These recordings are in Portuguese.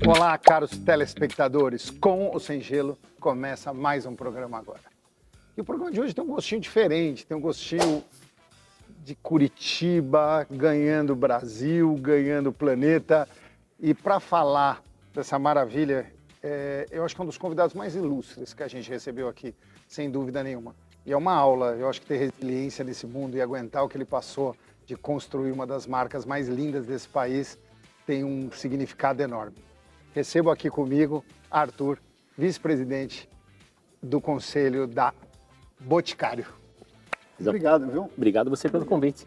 Olá, caros telespectadores. Com ou sem gelo, começa mais um programa agora. E o programa de hoje tem um gostinho diferente, tem um gostinho de Curitiba, ganhando o Brasil, ganhando o planeta. E para falar dessa maravilha, eu acho que é um dos convidados mais ilustres que a gente recebeu aqui, sem dúvida nenhuma. E é uma aula, eu acho que ter resiliência nesse mundo e aguentar o que ele passou de construir uma das marcas mais lindas desse país tem um significado enorme. Recebo aqui comigo Arthur, vice-presidente do Conselho da Boticário. Obrigado, viu? Obrigado você pelo convite.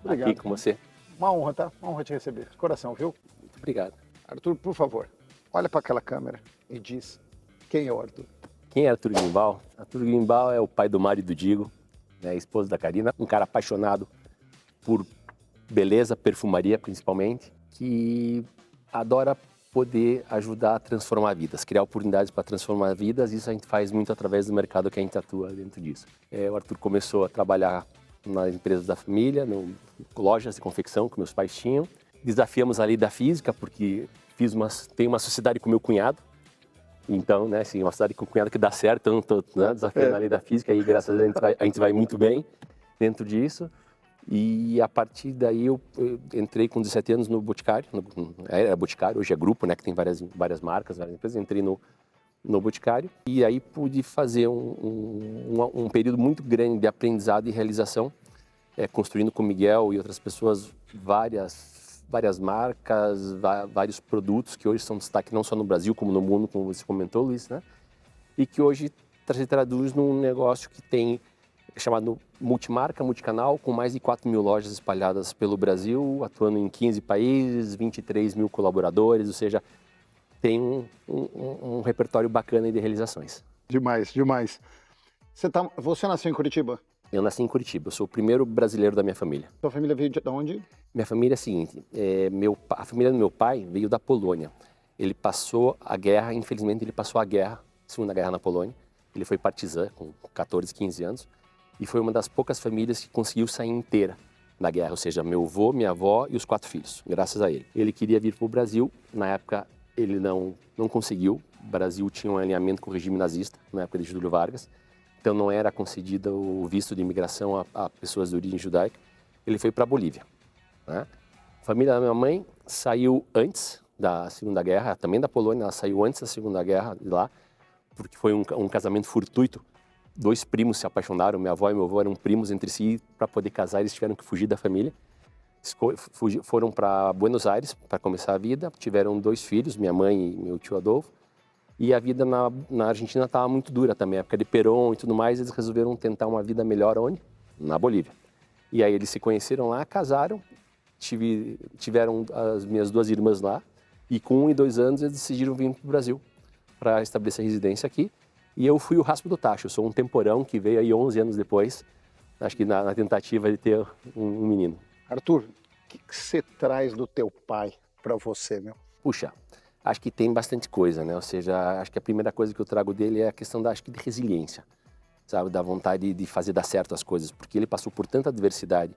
Obrigado. Aqui com você. Uma honra, tá? Uma honra te receber. De coração, viu? Muito obrigado. Arthur, por favor, olha para aquela câmera e diz quem é o Arthur. Quem é Arthur Grimbal? Arthur Grimbal é o pai do Mário e do Digo, né, esposo da Karina, um cara apaixonado por beleza, perfumaria principalmente, que adora poder ajudar a transformar vidas, criar oportunidades para transformar vidas. Isso a gente faz muito através do mercado que a gente atua dentro disso. O Arthur começou a trabalhar nas empresas da família, lojas de confecção que meus pais tinham. Desafiamos a lei da física, porque tenho uma sociedade com meu cunhado. Então, né, assim, uma sociedade com cunhado que dá certo, então estou desafiando a lei da física e graças a Deus a gente vai muito bem dentro disso. E a partir daí eu entrei com 17 anos no Boticário, era Boticário, hoje é grupo, né, que tem várias marcas, várias empresas. Entrei no Boticário e aí pude fazer um período muito grande de aprendizado e realização, construindo com o Miguel e outras pessoas várias marcas, vários produtos que hoje são destaque não só no Brasil como no mundo, como você comentou, Luiz, né? E que hoje se traduz num negócio que tem chamado multimarca, multicanal, com mais de 4 mil lojas espalhadas pelo Brasil, atuando em 15 países, 23 mil colaboradores, ou seja, tem um repertório bacana de realizações. Demais, demais. Você nasceu em Curitiba? Eu nasci em Curitiba, eu sou o primeiro brasileiro da minha família. Sua família veio de onde? Minha família é a seguinte, a família do meu pai veio da Polônia. Ele passou a guerra, infelizmente ele passou a Segunda Guerra na Polônia. Ele foi partizan com 14, 15 anos. E foi uma das poucas famílias que conseguiu sair inteira da guerra, ou seja, meu avô, minha avó e os 4 filhos, graças a ele. Ele queria vir para o Brasil, na época ele não conseguiu. O Brasil tinha um alinhamento com o regime nazista, na época de Getúlio Vargas, então não era concedido o visto de imigração a pessoas de origem judaica. Ele foi para a Bolívia, né? A família da minha mãe saiu antes da Segunda Guerra, também da Polônia, ela saiu antes da Segunda Guerra de lá, porque foi um casamento fortuito. 2 primos se apaixonaram, minha avó e meu avô eram primos entre si, para poder casar eles tiveram que fugir da família. Foram para Buenos Aires para começar a vida, tiveram 2 filhos, minha mãe e meu tio Adolfo, e a vida na Argentina estava muito dura também, época de Perón e tudo mais, eles resolveram tentar uma vida melhor onde? Na Bolívia. E aí eles se conheceram lá, casaram, tiveram as minhas 2 irmãs lá, e com 1 e 2 anos eles decidiram vir para o Brasil para estabelecer residência aqui. E eu fui o raspo do tacho, eu sou um temporão que veio aí 11 anos depois, acho que na tentativa de ter um menino. Arthur, o que você traz do teu pai para você, meu? Puxa, acho que tem bastante coisa, né? Ou seja, acho que a primeira coisa que eu trago dele é a questão acho que de resiliência, sabe? Da vontade de fazer dar certo as coisas, porque ele passou por tanta adversidade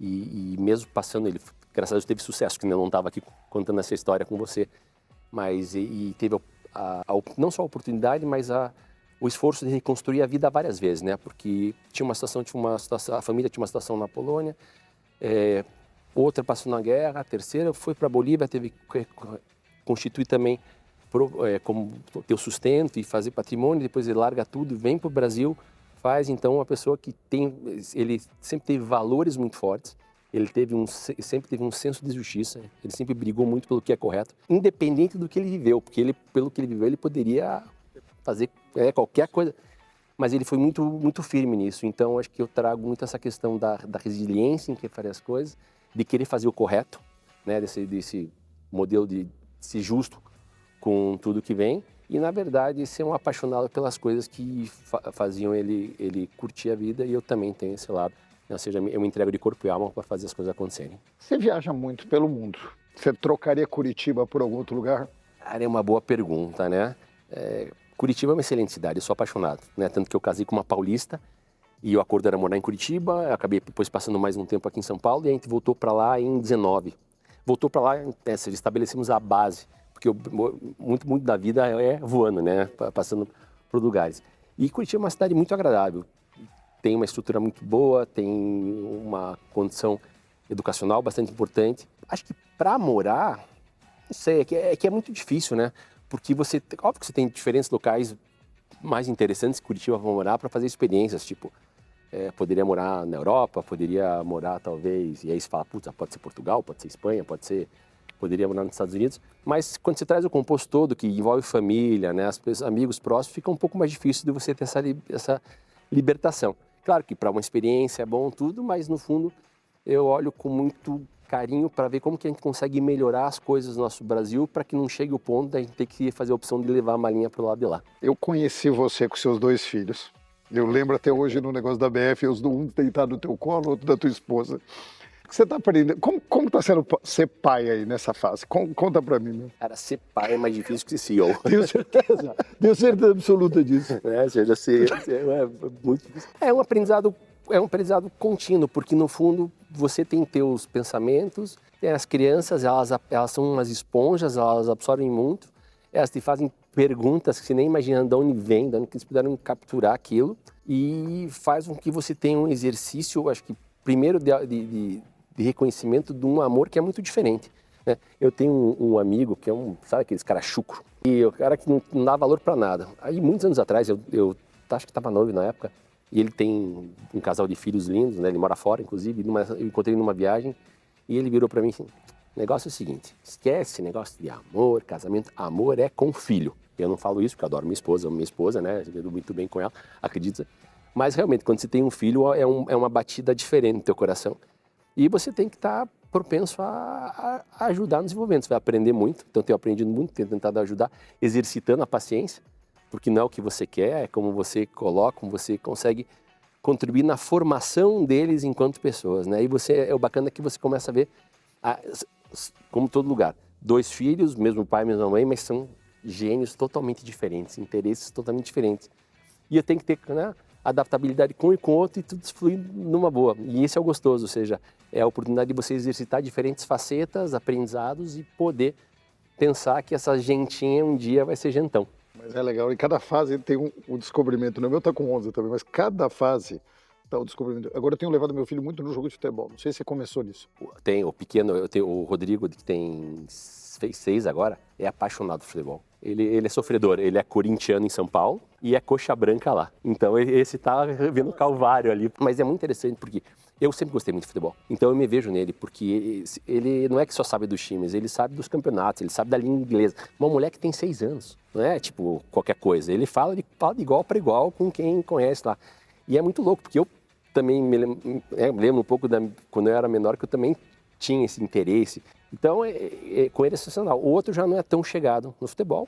e mesmo passando, ele, graças a Deus, teve sucesso, que eu não estava aqui contando essa história com você, mas e teve não só a oportunidade, mas o esforço de reconstruir a vida várias vezes, né? Porque a família tinha uma situação na Polônia, outra passou na guerra, a terceira foi para a Bolívia, teve que constituir também como ter o sustento e fazer patrimônio, depois ele larga tudo, vem para o Brasil, faz então uma pessoa que ele sempre teve valores muito fortes, ele sempre teve um senso de justiça, ele sempre brigou muito pelo que é correto, independente do que ele viveu, porque pelo que ele viveu, ele poderia fazer qualquer coisa, mas ele foi muito, muito firme nisso. Então, acho que eu trago muito essa questão da resiliência em que fazer as coisas, de querer fazer o correto, né? Desse modelo de ser justo com tudo que vem e, na verdade, ser um apaixonado pelas coisas que faziam ele curtir a vida, e eu também tenho esse lado. Ou seja, eu me entrego de corpo e alma para fazer as coisas acontecerem. Você viaja muito pelo mundo. Você trocaria Curitiba por algum outro lugar? Cara, é uma boa pergunta, né? Curitiba é uma excelente cidade, eu sou apaixonado, né? Tanto que eu casei com uma paulista E o acordo era morar em Curitiba, eu acabei depois passando mais um tempo aqui em São Paulo e a gente voltou para lá em 19. Voltou para lá, estabelecemos a base, porque muito da vida é voando, né? Passando por lugares. E Curitiba é uma cidade muito agradável, tem uma estrutura muito boa, tem uma condição educacional bastante importante. Acho que para morar, não sei, é que é muito difícil, né? Porque óbvio que você tem diferentes locais mais interessantes que Curitiba para morar, para fazer experiências, tipo, poderia morar na Europa, poderia morar talvez, e aí você fala, putz, pode ser Portugal, pode ser Espanha, poderia morar nos Estados Unidos, mas quando você traz o composto todo, que envolve família, né, amigos próximos, fica um pouco mais difícil de você ter essa libertação. Claro que para uma experiência é bom tudo, mas no fundo eu olho com muito carinho para ver como que a gente consegue melhorar as coisas no nosso Brasil para que não chegue o ponto da gente ter que fazer a opção de levar a malinha para o lado de lá. Eu conheci você com seus 2 filhos. Eu lembro até hoje no negócio da BF, um deitado no teu colo, outro da tua esposa. O que você está aprendendo? Como está sendo ser pai aí nessa fase? Conta para mim, meu. Cara, ser pai é mais difícil que ser CEO. Tenho certeza absoluta disso. É muito difícil. É um aprendizado contínuo, porque no fundo você tem teus pensamentos, tem as crianças, elas são umas esponjas, elas absorvem muito, elas te fazem perguntas que você nem imagina de onde vem, de onde eles puderam capturar aquilo, e faz com que você tenha um exercício, acho que primeiro de reconhecimento de um amor que é muito diferente, né? Eu tenho um amigo que sabe aqueles cara chucro, e o cara que não dá valor para nada. Aí muitos anos atrás, eu acho que estava noivo na época, e ele tem um casal de filhos lindos, né? Ele mora fora, inclusive, eu encontrei ele numa viagem, e ele virou para mim assim, o negócio é o seguinte, esquece esse negócio de amor, casamento, amor é com filho. Eu não falo isso porque eu adoro minha esposa, né? Eu lido muito bem com ela, acredita. Mas realmente, quando você tem um filho, é uma batida diferente no teu coração. E você tem que estar propenso a ajudar no desenvolvimento. Você vai aprender muito, então eu tenho aprendido muito, tenho tentado ajudar, exercitando a paciência, porque não é o que você quer, é como você coloca, como você consegue contribuir na formação deles enquanto pessoas, né? E o bacana é que você começa a ver, como todo lugar, 2 filhos, mesmo pai, mesma mãe, mas são gênios totalmente diferentes, interesses totalmente diferentes. E eu tenho que ter, né, adaptabilidade com um e com o outro e tudo fluir numa boa. E esse é o gostoso, ou seja, é a oportunidade de você exercitar diferentes facetas, aprendizados e poder pensar que essa gentinha um dia vai ser gentão. Mas é legal, e cada fase tem um descobrimento. O meu tá com 11 também, mas cada fase tá o descobrimento. Agora eu tenho levado meu filho muito no jogo de futebol, não sei se você começou nisso. Tem o pequeno, eu tenho o Rodrigo, que fez 6 agora, é apaixonado por futebol. Ele é sofredor, ele é corintiano em São Paulo e é coxa branca lá. Então esse tá vendo o calvário ali. Mas é muito interessante porque eu sempre gostei muito de futebol. Então eu me vejo nele, porque ele não é que só sabe dos times, ele sabe dos campeonatos, ele sabe da língua inglesa. Uma mulher que tem 6 anos, não é tipo qualquer coisa. Ele fala de igual para igual com quem conhece lá. E é muito louco, porque eu também me lembro um pouco quando eu era menor, que eu também tinha esse interesse. Então, com ele é sensacional. O outro já não é tão chegado no futebol.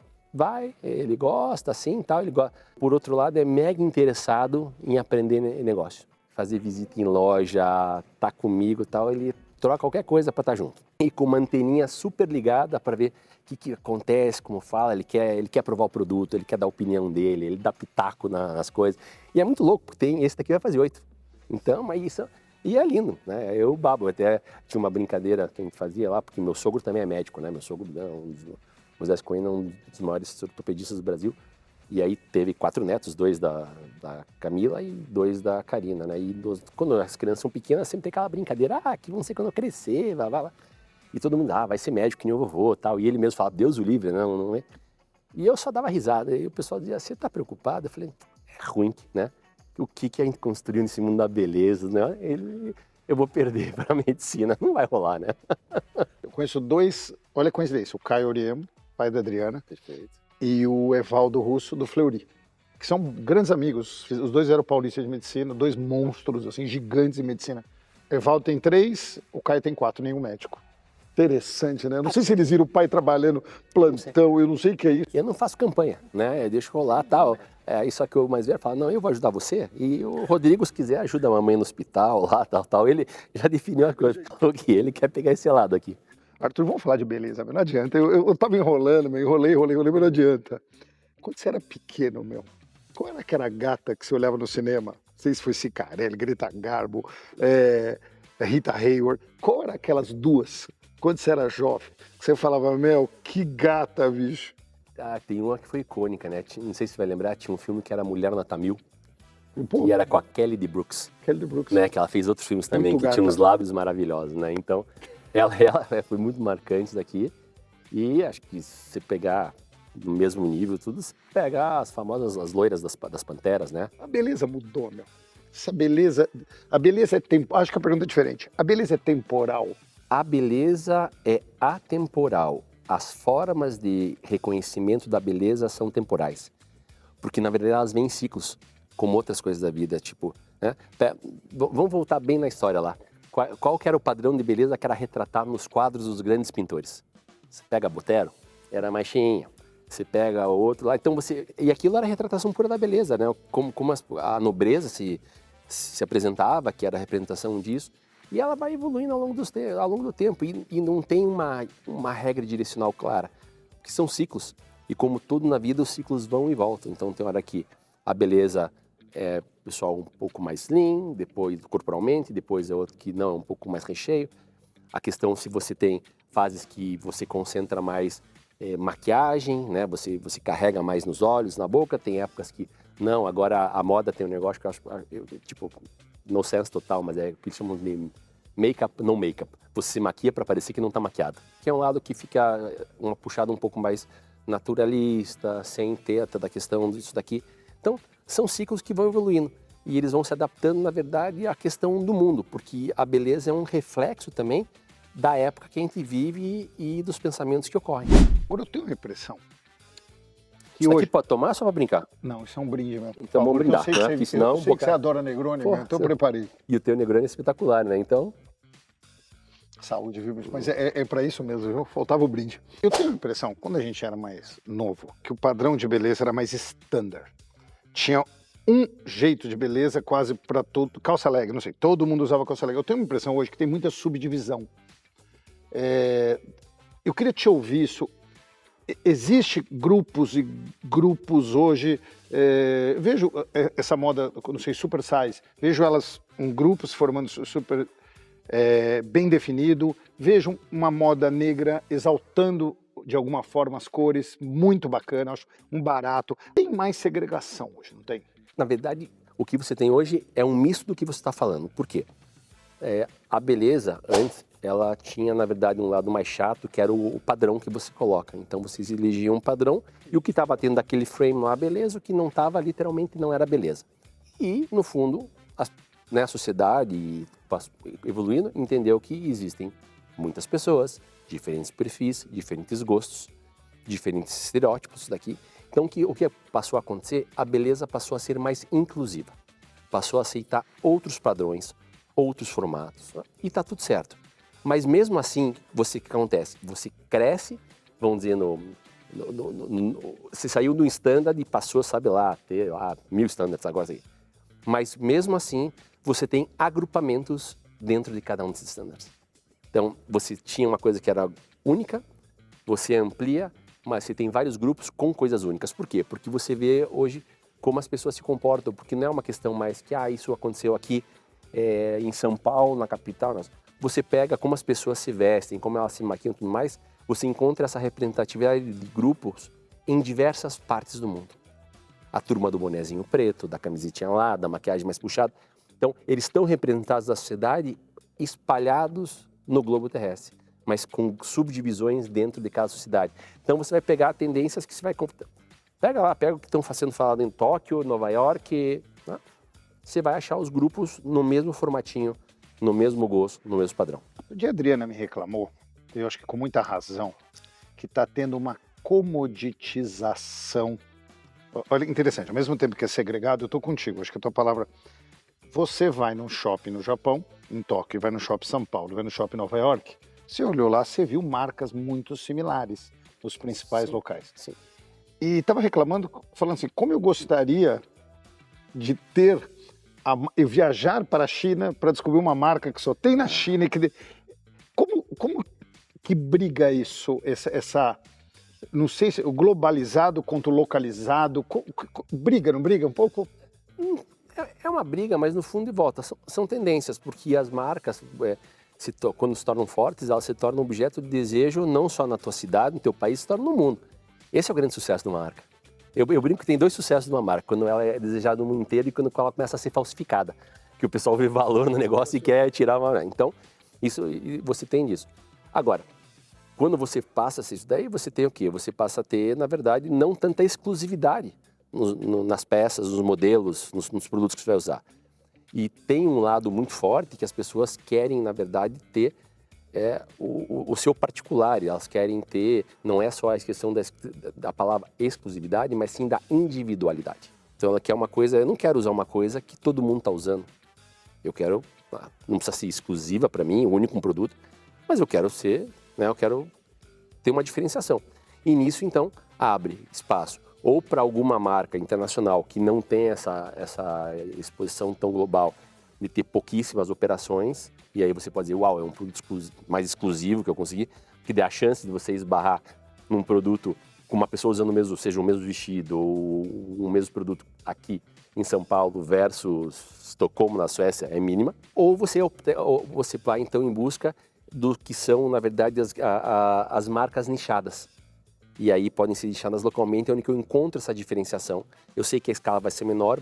Ele gosta assim e tal. Ele gosta. Por outro lado, é mega interessado em aprender negócio. Fazer visita em loja, tá comigo e tal. Ele troca qualquer coisa para estar junto. E com uma anteninha super ligada para ver o que acontece, como fala. Ele quer provar o produto, ele quer dar a opinião dele, ele dá pitaco nas coisas. E é muito louco, porque esse daqui vai fazer 8. Então, mas isso... E é lindo, né? Eu babo, até tinha uma brincadeira que a gente fazia lá, porque meu sogro também é médico, né? Meu sogro, o Zé Cohen, é um dos maiores ortopedistas do Brasil. E aí teve 4 netos, 2 da Camila e 2 da Karina, né? E quando as crianças são pequenas, sempre tem aquela brincadeira, que vão ser quando eu crescer, blá. E todo mundo, vai ser médico que nem o vovô, tal. E ele mesmo falava, Deus o livre, não é? E eu só dava risada. E o pessoal dizia, você tá preocupado? Eu falei, é ruim, né? O que a gente construiu nesse mundo da beleza, né? Eu vou perder para a medicina, não vai rolar, né? Eu conheço 2, olha a coincidência, o Caio Oriemo, pai da Adriana, perfeito, e o Evaldo Russo, do Fleury, que são grandes amigos. Os 2 eram paulistas de medicina, 2 monstros, assim, gigantes em medicina. O Evaldo tem 3, o Caio tem 4, nenhum médico. Interessante, né? Eu não sei se eles viram o pai trabalhando plantão, eu não sei o que é isso. Eu não faço campanha, né? Eu deixo rolar tal. Aí só que o mais velho fala, não, eu vou ajudar você. E o Rodrigo, se quiser, ajuda a mamãe no hospital, lá, tal. Ele já definiu a coisa, falou que ele quer pegar esse lado aqui. Arthur, vamos falar de beleza, mas não adianta. Eu tava enrolando, enrolei, mas não adianta. Quando você era pequeno, qual era aquela gata que você olhava no cinema? sei se foi Cicarelli, Greta Garbo, Rita Hayworth. Qual era aquelas duas, quando você era jovem, que você falava, Mel, que gata, bicho? Ah, tem uma que foi icônica, né? Não sei se você vai lembrar, tinha um filme que era Mulher Nota 1000, Pô, que era com a Kelly de Brooks, Kelly Brooks. né? Que ela fez outros filmes também, Muito que tinha gata. uns lábios maravilhosos, né? Então, ela foi muito marcante isso daqui. E acho que se você pegar no mesmo nível, tudo, você pegar as famosas, as loiras das Panteras, né? A beleza mudou, meu. Essa beleza, a beleza é temporal. Acho que a pergunta é diferente. A beleza é temporal. A beleza é atemporal. As formas de reconhecimento da beleza são temporais. Porque, na verdade, elas vêm em ciclos, como outras coisas da vida, tipo, né? Vamos voltar bem na história lá. Qual que era o padrão de beleza que era retratado nos quadros dos grandes pintores? Você pega Botero, era mais cheinha. Você pega o outro lá, então você... E aquilo era a retratação pura da beleza, né? Como a nobreza se apresentava, que era a representação disso. E ela vai evoluindo ao longo do tempo e não tem uma regra direcional clara, que são ciclos. E como tudo na vida, os ciclos vão e voltam. Então tem hora que a beleza é pessoal um pouco mais slim, depois corporalmente, depois é outro que não, é um pouco mais recheio. A questão se você tem fases que você concentra mais maquiagem, né? Você carrega mais nos olhos, na boca. Tem épocas que não, agora a moda tem um negócio que eu acho, tipo, no sense total, mas é o que chamam de make-up, não make-up. Você se maquia para parecer que não está maquiado. Que é um lado que fica uma puxada um pouco mais naturalista, sem ter da questão disso daqui. Então, são ciclos que vão evoluindo. E eles vão se adaptando, na verdade, à questão do mundo, porque a beleza é um reflexo também da época que a gente vive e dos pensamentos que ocorrem. Agora eu tenho uma impressão que Isso hoje... aqui pode tomar ou só para brincar? Não, isso é um brinde, meu. Então vamos brindar, eu sei né? que Senão, eu sei que você adora Negroni, Pô, meu, então eu preparei. E o teu Negroni é espetacular, né? Então... Saúde, viu, bicho? Mas é para isso mesmo, viu? Faltava o brinde. Eu tenho a impressão, quando a gente era mais novo, que o padrão de beleza era mais standard. Tinha um jeito de beleza quase para todo... Calça leg, não sei, todo mundo usava calça leg. Eu tenho a impressão hoje que tem muita subdivisão. Eu queria te ouvir isso. Existe grupos e grupos hoje, vejo essa moda, não sei, super size, vejo elas um grupo se formando super bem definido, vejo uma moda negra exaltando de alguma forma as cores, muito bacana, acho um barato. Tem mais segregação hoje, não tem? Na verdade, o que você tem hoje é um misto do que você está falando. Por quê? A beleza, antes, ela tinha, na verdade, um lado mais chato, que era o padrão que você coloca. Então, vocês elegiam um padrão e o que estava tendo daquele frame lá, beleza, o que não estava, literalmente, não era beleza. E, no fundo, a sociedade, evoluindo, entendeu que existem muitas pessoas, diferentes perfis, diferentes gostos, diferentes estereótipos daqui. Então, o que passou a acontecer? A beleza passou a ser mais inclusiva. Passou a aceitar outros padrões, outros formatos, e está tudo certo. Mas mesmo assim, o que acontece? Você cresce, vamos dizer, você saiu do standard e passou, sabe lá, a ter 1000 standards agora. Assim. Mas mesmo assim, você tem agrupamentos dentro de cada um desses standards. Então, você tinha uma coisa que era única, você amplia, mas você tem vários grupos com coisas únicas. Por quê? Porque você vê hoje como as pessoas se comportam, porque não é uma questão mais que, isso aconteceu aqui em São Paulo, na capital. Não. Você pega como as pessoas se vestem, como elas se maquiam e tudo mais, você encontra essa representatividade de grupos em diversas partes do mundo. A turma do bonezinho preto, da camisetinha lá, da maquiagem mais puxada. Então, eles estão representados da sociedade espalhados no globo terrestre, mas com subdivisões dentro de cada sociedade. Então, você vai pegar tendências que você vai... Pega o que estão sendo falado em Tóquio, Nova York, né? Você vai achar os grupos no mesmo formatinho, no mesmo gosto, no mesmo padrão. O dia a Adriana me reclamou, eu acho que com muita razão, que está tendo uma comoditização. Olha, interessante, ao mesmo tempo que é segregado, eu estou contigo, acho que a tua palavra... Você vai num shopping no Japão, em Tóquio, vai no shopping São Paulo, vai no shopping Nova York, você olhou lá, você viu marcas muito similares nos principais locais. Sim. E estava reclamando, falando assim, como eu gostaria de ter... Eu viajar para a China para descobrir uma marca que só tem na China e que... Como que briga isso, não sei se o globalizado contra o localizado, briga, não briga um pouco? É uma briga, mas no fundo e volta. São tendências, porque as marcas, quando se tornam fortes, elas se tornam objeto de desejo não só na tua cidade, no teu país, se tornam no mundo. Esse é o grande sucesso de uma marca. Eu brinco que tem 2 sucessos de uma marca, quando ela é desejada no mundo inteiro e quando ela começa a ser falsificada. Que o pessoal vê valor no negócio e quer tirar uma... Então, você tem disso. Agora, quando você passa a ser isso daí, você tem o quê? Você passa a ter, na verdade, não tanta exclusividade nas peças, nos modelos, nos produtos que você vai usar. E tem um lado muito forte que as pessoas querem, na verdade, ter o seu particular. Elas querem ter, não é só a questão da palavra exclusividade, mas sim da individualidade. Então ela quer uma coisa, eu não quero usar uma coisa que todo mundo está usando. Eu quero, não precisa ser exclusiva para mim, o único produto, mas eu quero ser, né, eu quero ter uma diferenciação. E nisso, então, abre espaço ou para alguma marca internacional que não tem essa exposição tão global, de ter pouquíssimas operações, e aí você pode dizer, uau, é um produto mais exclusivo que eu consegui, que dê a chance de você esbarrar num produto com uma pessoa usando o mesmo, seja o mesmo vestido ou o mesmo produto aqui em São Paulo versus Estocolmo, na Suécia, é mínima. Ou você vai, então, em busca do que são, na verdade, as marcas nichadas. E aí podem ser nichadas localmente, é onde eu encontro essa diferenciação. Eu sei que a escala vai ser menor,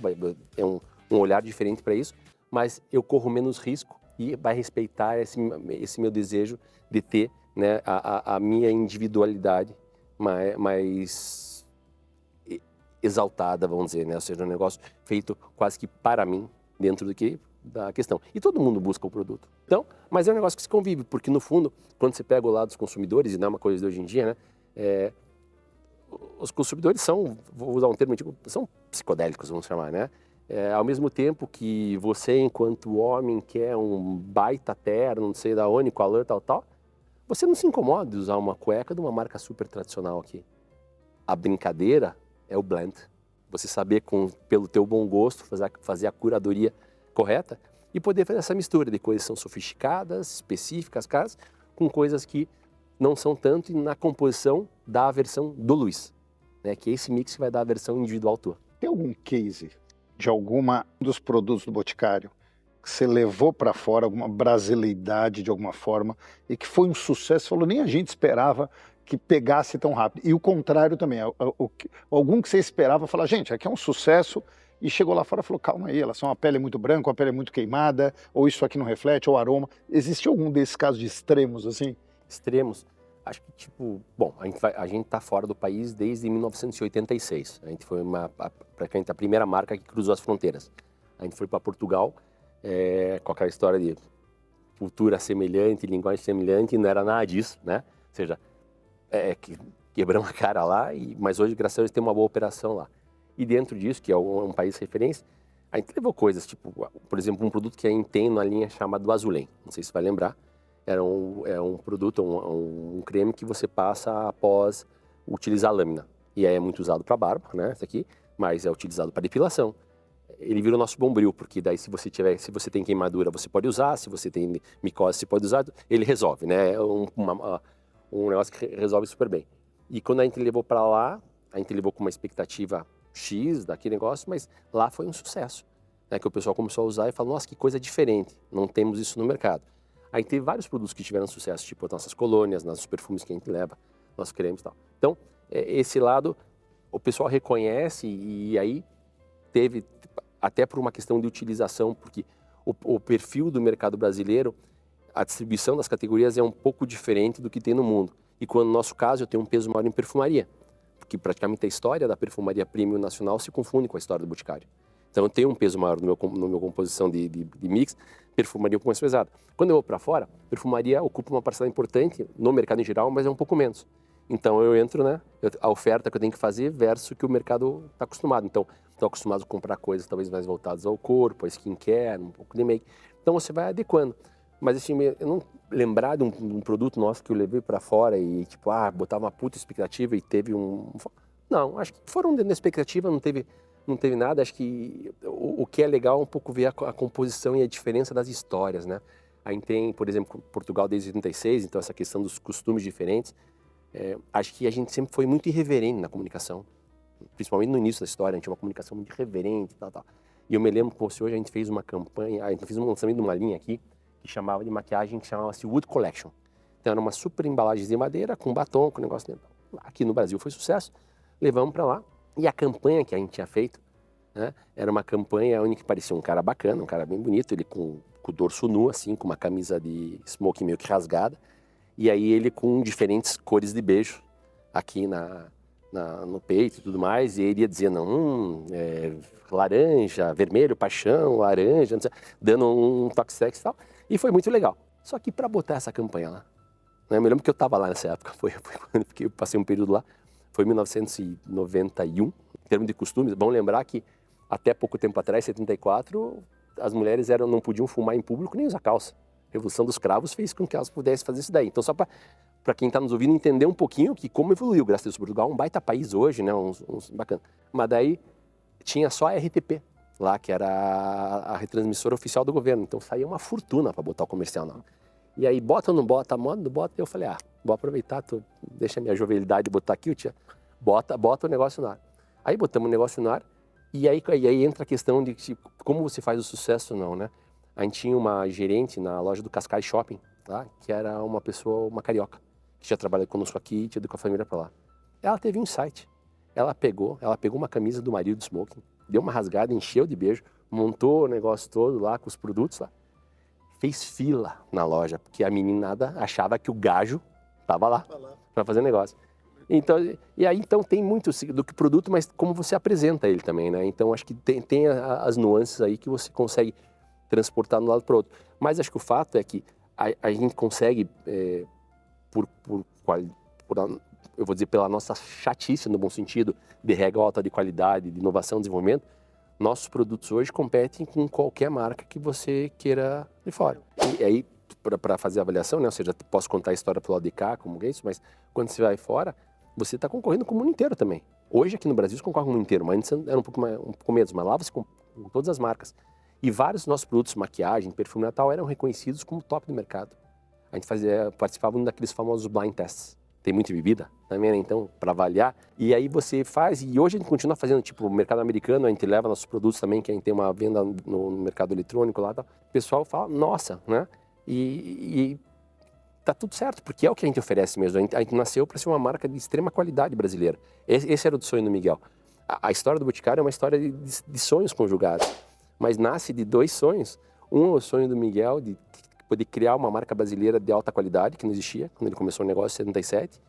é um olhar diferente para isso, mas eu corro menos risco e vai respeitar esse meu desejo de ter, né, a minha individualidade mais exaltada, vamos dizer, né? Ou seja, um negócio feito quase que para mim, dentro da questão. E todo mundo busca o produto. Então, mas é um negócio que se convive, porque no fundo, quando você pega o lado dos consumidores, e não é uma coisa de hoje em dia, né? Os consumidores vou usar um termo antigo, são psicodélicos, vamos chamar, né? Ao mesmo tempo que você, enquanto homem, quer um baita terno, não sei da onde, color, tal, você não se incomoda de usar uma cueca de uma marca super tradicional aqui. A brincadeira é o blend. Você saber, pelo teu bom gosto, fazer a curadoria correta e poder fazer essa mistura de coisas que são sofisticadas, específicas, caras, com coisas que não são tanto, e na composição da versão do Luiz, né? Que é esse mix que vai dar a versão individual tua. Tem algum case de alguma dos produtos do Boticário que você levou para fora, alguma brasileidade de alguma forma, e que foi um sucesso? Falou, nem a gente esperava que pegasse tão rápido. E o contrário também, algum que você esperava, falar, gente, aqui é um sucesso, e chegou lá fora e falou, calma aí, elas são, a pele é muito branca, a pele é muito queimada, ou isso aqui não reflete, ou o aroma. Existe algum desses casos de extremos, assim? Extremos. Acho que, tipo, bom, a gente tá fora do país desde 1986. A gente foi praticamente a primeira marca que cruzou as fronteiras. A gente foi para Portugal, com aquela história de cultura semelhante, linguagem semelhante, e não era nada disso, né? Ou seja, quebramos a cara lá, mas hoje, graças a Deus, tem uma boa operação lá. E dentro disso, que é um país de referência, a gente levou coisas, tipo, por exemplo, um produto que a gente tem na linha chamado Azulém. Não sei se você vai lembrar. É um produto, um creme que você passa após utilizar a lâmina. E aí é muito usado para barba, né? Esse aqui, mas é utilizado para depilação. Ele vira o nosso bombril, porque daí se você tem queimadura, você pode usar, se você tem micose, você pode usar, ele resolve, né? É um negócio que resolve super bem. E quando a gente levou para lá, a gente levou com uma expectativa X daquele negócio, mas lá foi um sucesso, né? Que o pessoal começou a usar e falou, nossa, que coisa diferente, não temos isso no mercado. Aí teve vários produtos que tiveram sucesso, tipo nossas colônias, nossos perfumes que a gente leva, nossos cremes e tal. Então, esse lado, o pessoal reconhece, e aí teve, até por uma questão de utilização, porque o perfil do mercado brasileiro, a distribuição das categorias é um pouco diferente do que tem no mundo. E quando no nosso caso eu tenho um peso maior em perfumaria, porque praticamente a história da perfumaria premium nacional se confunde com a história do Boticário. Então eu tenho um peso maior no meu composição de mix, perfumaria um pouco mais pesada. Quando eu vou para fora, perfumaria ocupa uma parcela importante no mercado em geral, mas é um pouco menos. Então eu entro, né, a oferta que eu tenho que fazer versus o que o mercado está acostumado. Então, estou acostumado a comprar coisas talvez mais voltadas ao corpo, a skincare, um pouco de make. Então você vai adequando. Mas assim, eu não lembrar de um produto nosso que eu levei para fora e tipo, botar uma puta expectativa e teve Não, acho que foram dentro da expectativa, não teve nada. Acho que o que é legal é um pouco ver a composição e a diferença das histórias, né? A gente tem, por exemplo, Portugal desde 86, então essa questão dos costumes diferentes. Acho que a gente sempre foi muito irreverente na comunicação, principalmente no início da história, a gente tinha uma comunicação muito irreverente e tal. E eu me lembro que hoje a gente fez uma campanha, a gente fez um lançamento de uma linha aqui, que chamava de maquiagem, que chamava-se Wood Collection. Então era uma super embalagem de madeira, com batom, com negócio dentro. Aqui no Brasil foi sucesso, levamos para lá. E a campanha que a gente tinha feito, né, era uma campanha onde parecia um cara bacana, um cara bem bonito, ele com o dorso nu, assim, com uma camisa de smoking meio que rasgada. E aí ele com diferentes cores de beijo aqui no peito e tudo mais. E ele ia dizendo, laranja, vermelho, paixão, laranja, não sei, dando um toque sexy e tal. E foi muito legal. Só que para botar essa campanha lá, né, eu me lembro que eu estava lá nessa época, foi quando eu passei um período lá, foi em 1991. Em termos de costumes, vamos lembrar que até pouco tempo atrás, 74, as mulheres não podiam fumar em público nem usar calça. A Revolução dos Cravos fez com que elas pudessem fazer isso daí. Então, só para quem está nos ouvindo entender um pouquinho que como evoluiu, graças a Deus, Portugal é um baita país hoje, né, uns bacana. Mas daí tinha só a RTP lá, que era a retransmissora oficial do governo. Então saía uma fortuna para botar o comercial lá. E aí, bota ou não bota, a moda não bota. Eu falei, vou aproveitar, deixa a minha jovialidade botar aqui, tia. Bota o negócio no ar. Aí botamos o negócio no ar, e aí entra a questão de como você faz o sucesso ou não, né? A gente tinha uma gerente na loja do Cascais Shopping, tá? Que era uma pessoa, uma carioca, que já trabalhou conosco aqui e tinha ido com a família para lá. Ela teve um insight. Ela pegou uma camisa do marido do smoking, deu uma rasgada, encheu de beijo, montou o negócio todo lá com os produtos lá. Fez fila na loja, porque a meninada achava que o gajo estava lá para fazer negócio. Então, então tem muito do que produto, mas como você apresenta ele também, né? Então acho que tem as nuances aí que você consegue transportar de um lado para o outro. Mas acho que o fato é que a gente consegue, eu vou dizer, pela nossa chatice, no bom sentido, de regra alta de qualidade, de inovação, desenvolvimento, nossos produtos hoje competem com qualquer marca que você queira de fora. E aí, para fazer a avaliação, né? Ou seja, posso contar a história pelo lado de cá, como é isso, mas quando você vai fora, você está concorrendo com o mundo inteiro também. Hoje, aqui no Brasil, você concorre com o mundo inteiro, mas antes era um pouco menos, mas lá você concorre com todas as marcas. E vários dos nossos produtos, maquiagem, perfume e tal, eram reconhecidos como top do mercado. A gente participava daqueles famosos blind tests. Tem muita bebida também, né? Então, para avaliar. E aí você faz, e hoje a gente continua fazendo, tipo, o mercado americano, a gente leva nossos produtos também, que a gente tem uma venda no mercado eletrônico lá e tal. O pessoal fala, nossa, né? E tá tudo certo, porque é o que a gente oferece mesmo. A gente nasceu para ser uma marca de extrema qualidade brasileira. Esse era o sonho do Miguel. A história do Boticário é uma história de sonhos conjugados, mas nasce de dois sonhos. Um é o sonho do Miguel de poder criar uma marca brasileira de alta qualidade, que não existia quando ele começou o negócio em 77.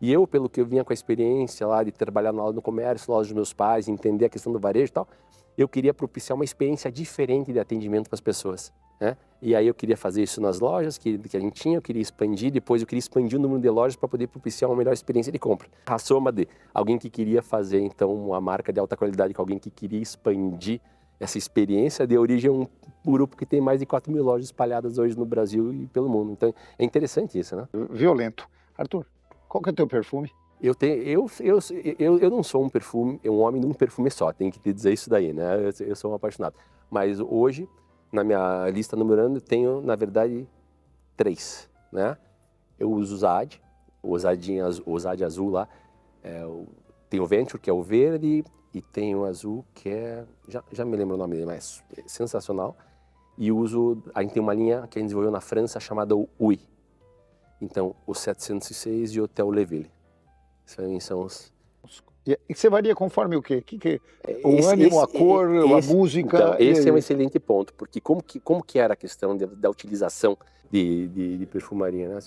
E eu, pelo que eu vinha com a experiência lá de trabalhar na aula do comércio, na loja dos meus pais, entender a questão do varejo e tal, eu queria propiciar uma experiência diferente de atendimento para as pessoas, né? E aí eu queria fazer isso nas lojas que a gente tinha, eu queria expandir, depois eu queria expandir o número de lojas para poder propiciar uma melhor experiência de compra. A soma de alguém que queria fazer, então, uma marca de alta qualidade com alguém que queria expandir essa experiência deu origem a um grupo que tem mais de 4.000 lojas espalhadas hoje no Brasil e pelo mundo. Então, é interessante isso, né? Violento. Arthur, qual que é o teu perfume? Eu não sou um homem de um perfume só, tenho que te dizer isso daí, né? Eu sou um apaixonado. Mas hoje, na minha lista numerando, eu tenho, na verdade, 3, né? Eu uso o Zad, o Zad azul lá, tem o Venture, que é o verde, e tem o azul, que é, já me lembro o nome dele, mas é sensacional. E a gente tem uma linha que a gente desenvolveu na França chamada UI. Então, o 706 e o Hotel Leville. São os... E você varia conforme o quê? O ânimo, a cor, a música? Então, esse é um excelente ponto, porque como que era a questão da utilização de perfumaria, né?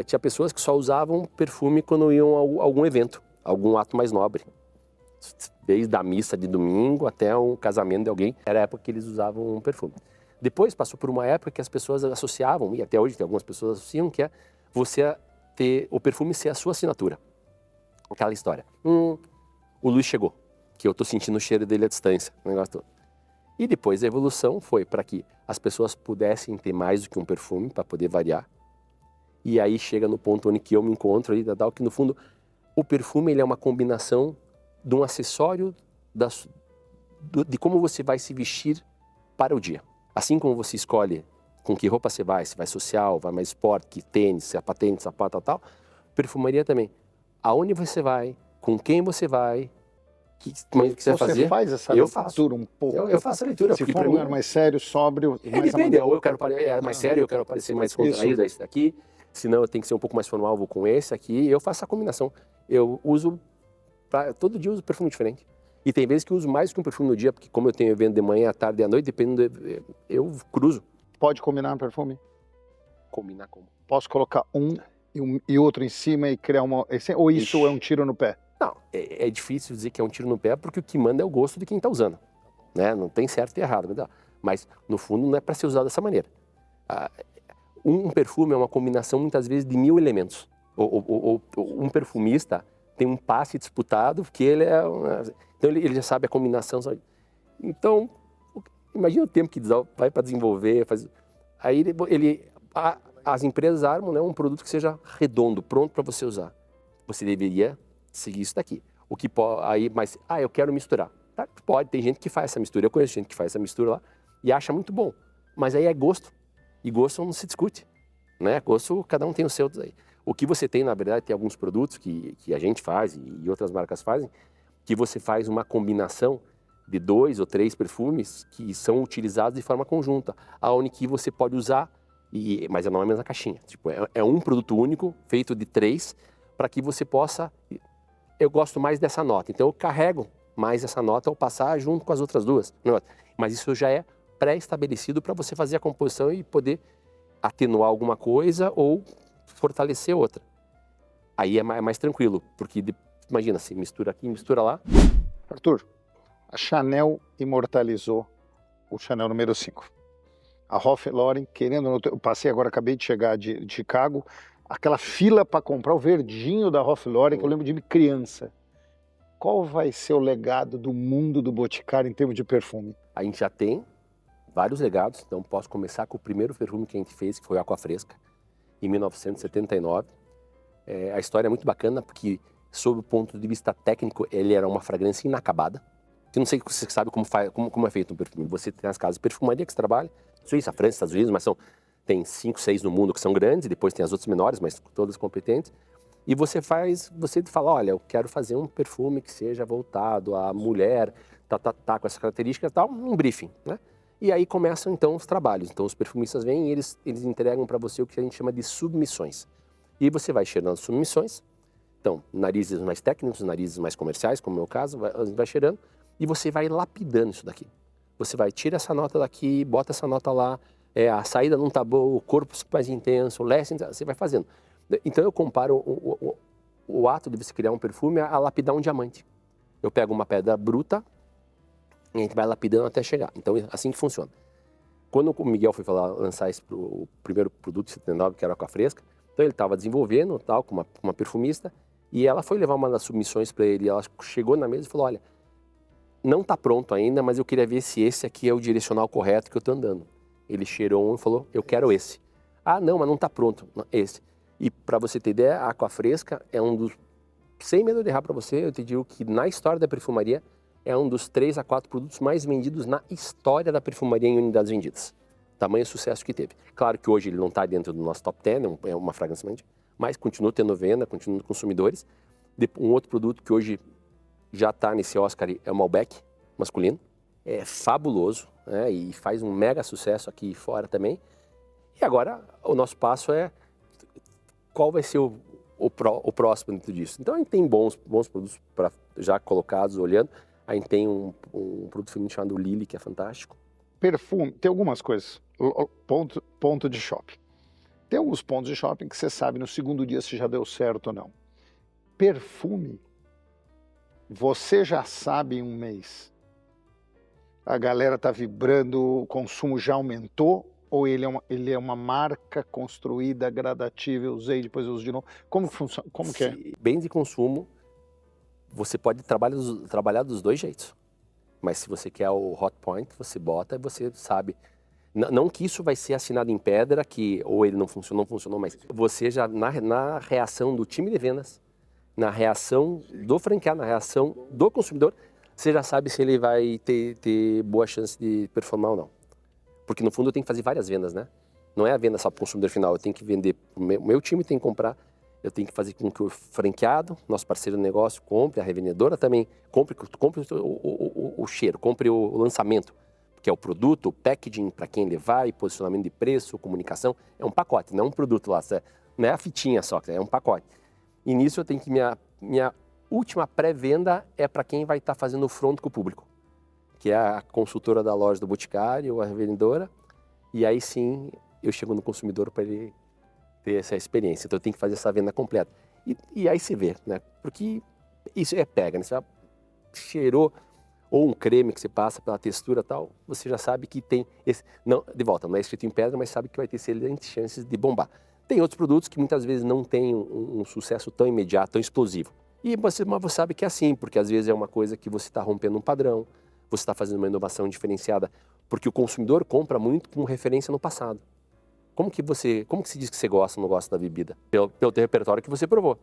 Tinha pessoas que só usavam perfume quando iam a algum evento, algum ato mais nobre. Desde a missa de domingo até o casamento de alguém, era a época que eles usavam um perfume. Depois passou por uma época que as pessoas associavam, e até hoje tem algumas pessoas associam, que é você ter o perfume ser a sua assinatura. Aquela história. O Luiz chegou, que eu estou sentindo o cheiro dele à distância, o negócio todo. E depois a evolução foi para que as pessoas pudessem ter mais do que um perfume, para poder variar. E aí chega no ponto onde que eu me encontro ali, que no fundo o perfume ele é uma combinação de um acessório de como você vai se vestir para o dia. Assim como você escolhe com que roupa você vai, se vai social, vai mais esporte, que tênis, sapatênis, sapato, tal, perfumaria também. Aonde você vai, com quem você vai, Mas o que você vai Você fazer? faz essa Eu leitura faço. um pouco? Eu faço a leitura. Se porque for pra um mim, lugar mais sério, sóbrio, mais depende, ou eu quero parecer mais sério, eu quero parecer mais contraído, é esse daqui. Senão eu tenho que ser um pouco mais formal, vou com esse aqui. Eu faço a combinação. Eu uso, todo dia eu uso perfume diferente. E tem vezes que eu uso mais que um perfume no dia, porque como eu tenho evento de manhã, à tarde e à noite, dependendo, eu cruzo. Pode combinar um perfume? Combinar como? Posso colocar e outro em cima e criar uma... Ou isso Ixi. é um tiro no pé? Não, é difícil dizer que é um tiro no pé, porque o que manda é o gosto de quem está usando. Né? Não tem certo e errado. Mas, no fundo, não é para ser usado dessa maneira. Um perfume é uma combinação, muitas vezes, de 1000 elementos. Um perfumista tem um passe disputado, porque ele é... Então, ele já sabe a combinação. Então, imagina o tempo que vai para desenvolver. Aí, as empresas armam, né, um produto que seja redondo, pronto para você usar. Você deveria seguir isso daqui. Eu quero misturar. Tá? Pode, tem gente que faz essa mistura. Eu conheço gente que faz essa mistura lá e acha muito bom. Mas aí é gosto. E gosto não se discute. Né? Gosto, cada um tem o seu. O que você tem, na verdade, tem alguns produtos que a gente faz e outras marcas fazem, que você faz uma combinação de 2 ou 3 perfumes que são utilizados de forma conjunta, aonde você pode usar, mas não é a mesma caixinha. Tipo, é um produto único, feito de 3, para que você possa... Eu gosto mais dessa nota, então eu carrego mais essa nota ao passar junto com as outras 2. Mas isso já é pré-estabelecido para você fazer a composição e poder atenuar alguma coisa ou fortalecer outra. Aí é mais tranquilo, porque imagina, se mistura aqui, mistura lá. Arthur, a Chanel imortalizou o Chanel número 5. A Ralph Lauren, eu passei agora, acabei de chegar de Chicago, aquela fila para comprar o verdinho da Ralph Lauren, que eu lembro de criança. Qual vai ser o legado do mundo do Boticário em termos de perfume? A gente já tem vários legados, então posso começar com o primeiro perfume que a gente fez, que foi o Aqua Fresca, em 1979. A história é muito bacana, porque, sob o ponto de vista técnico, ele era uma fragrância inacabada. Eu não sei se você sabe como é feito um perfume. Você tem as casas de perfumaria que você trabalha, Suíça, França, Estados Unidos, mas tem 5, 6 no mundo que são grandes, e depois tem as outras menores, mas todas competentes. E você fala, olha, eu quero fazer um perfume que seja voltado à mulher, com essas características e tal, um briefing, né? E aí começam, então, os trabalhos. Então, os perfumistas vêm e eles entregam para você o que a gente chama de submissões. E você vai cheirando as submissões. Então, narizes mais técnicos, narizes mais comerciais, como é o meu caso, vai cheirando. E você vai lapidando isso daqui. Você vai, tira essa nota daqui, bota essa nota lá, a saída não tá boa, o corpo mais intenso, o leste, você vai fazendo. Então, eu comparo o ato de você criar um perfume a lapidar um diamante. Eu pego uma pedra bruta, e a gente vai lapidando até chegar. Então, é assim que funciona. Quando o Miguel foi lançar o primeiro produto de 79, que era a Aqua Fresca, então ele estava desenvolvendo tal, com uma perfumista, e ela foi levar uma das submissões para ele. Ela chegou na mesa e falou, olha, não está pronto ainda, mas eu queria ver se esse aqui é o direcional correto que eu estou andando. Ele cheirou e falou, eu quero esse. Ah, não, mas não está pronto, esse. E para você ter ideia, a Aqua Fresca é um dos, sem medo de errar para você, eu te digo que na história da perfumaria, é um dos 3 a 4 produtos mais vendidos na história da perfumaria em unidades vendidas. Tamanho sucesso que teve. Claro que hoje ele não está dentro do nosso top 10, é uma fragrância, mas continua tendo venda, continua consumidores. Um outro produto que hoje já está nesse Oscar é o Malbec masculino. É fabuloso, né? E faz um mega sucesso aqui fora também. E agora o nosso passo é qual vai ser o próximo dentro disso. Então a gente tem bons produtos já colocados, olhando. A gente tem um produto feminino chamado Lily, que é fantástico. Perfume, tem algumas coisas. Ponto de shopping. Tem alguns pontos de shopping que você sabe no segundo dia se já deu certo ou não. Perfume, você já sabe em um mês. A galera está vibrando, o consumo já aumentou, ou ele é uma marca construída, gradativa, eu usei, depois eu uso de novo. Como funciona? Como que é? Bens de consumo, você pode trabalhar dos 2 jeitos. Mas se você quer o hot point, você bota e você sabe. Não que isso vai ser assinado em pedra, que ou ele não funcionou, mas você já, na reação do time de vendas, na reação do franqueado, na reação do consumidor, você já sabe se ele vai ter boa chance de performar ou não. Porque no fundo eu tenho que fazer várias vendas, né? Não é a venda só para o consumidor final, eu tenho que vender, o meu time tem que comprar. eu tenho que fazer com que o franqueado, nosso parceiro de negócio, compre, a revendedora também, compre o cheiro, compre o lançamento, que é o produto, o packaging para quem levar, e posicionamento de preço, comunicação. É um pacote, não é um produto lá, não é a fitinha só, é um pacote. E nisso eu tenho que minha última pré-venda é para quem vai estar fazendo o front com o público, que é a consultora da loja do Boticário, a revendedora, e aí sim eu chego no consumidor para ele ter essa experiência. Então eu tenho que fazer essa venda completa. E aí se vê, né? Porque isso pega, né? Você já cheirou, ou um creme que você passa pela textura e tal, você já sabe que tem esse... Não, de volta, não é escrito em pedra, mas sabe que vai ter excelentes chances de bombar. Tem outros produtos que muitas vezes não têm um sucesso tão imediato, tão explosivo. Mas você sabe que é assim, porque às vezes é uma coisa que você está rompendo um padrão, você está fazendo uma inovação diferenciada, porque o consumidor compra muito com referência no passado. Como que se diz que você gosta ou não gosta da bebida? Pelo teu repertório que você provou.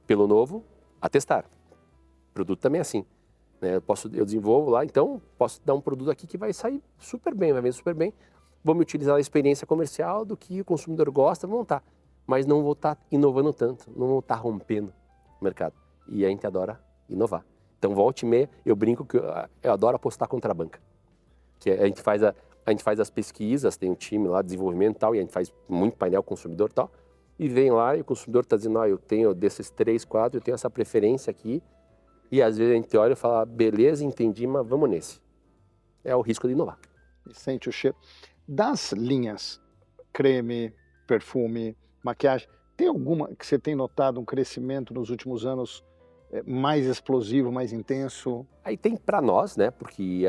Pelo novo, a testar. O produto também é assim. Né? Eu desenvolvo lá, então posso dar um produto aqui que vai sair super bem, vai vender super bem. Vou me utilizar da experiência comercial do que o consumidor gosta, vou montar. Mas não vou estar inovando tanto, não vou estar rompendo o mercado. E a gente adora inovar. Então, volta e meia, eu brinco que eu adoro apostar contra a banca. Que a gente faz as pesquisas, tem um time lá de desenvolvimento e tal, e a gente faz muito painel consumidor e tal, e vem lá e o consumidor está dizendo, eu tenho desses 3, 4, eu tenho essa preferência aqui, e às vezes a gente olha e fala, beleza, entendi, mas vamos nesse. É o risco de inovar. E sente o cheiro. Das linhas creme, perfume, maquiagem, tem alguma que você tem notado um crescimento nos últimos anos mais explosivo, mais intenso? Aí tem para nós, né, porque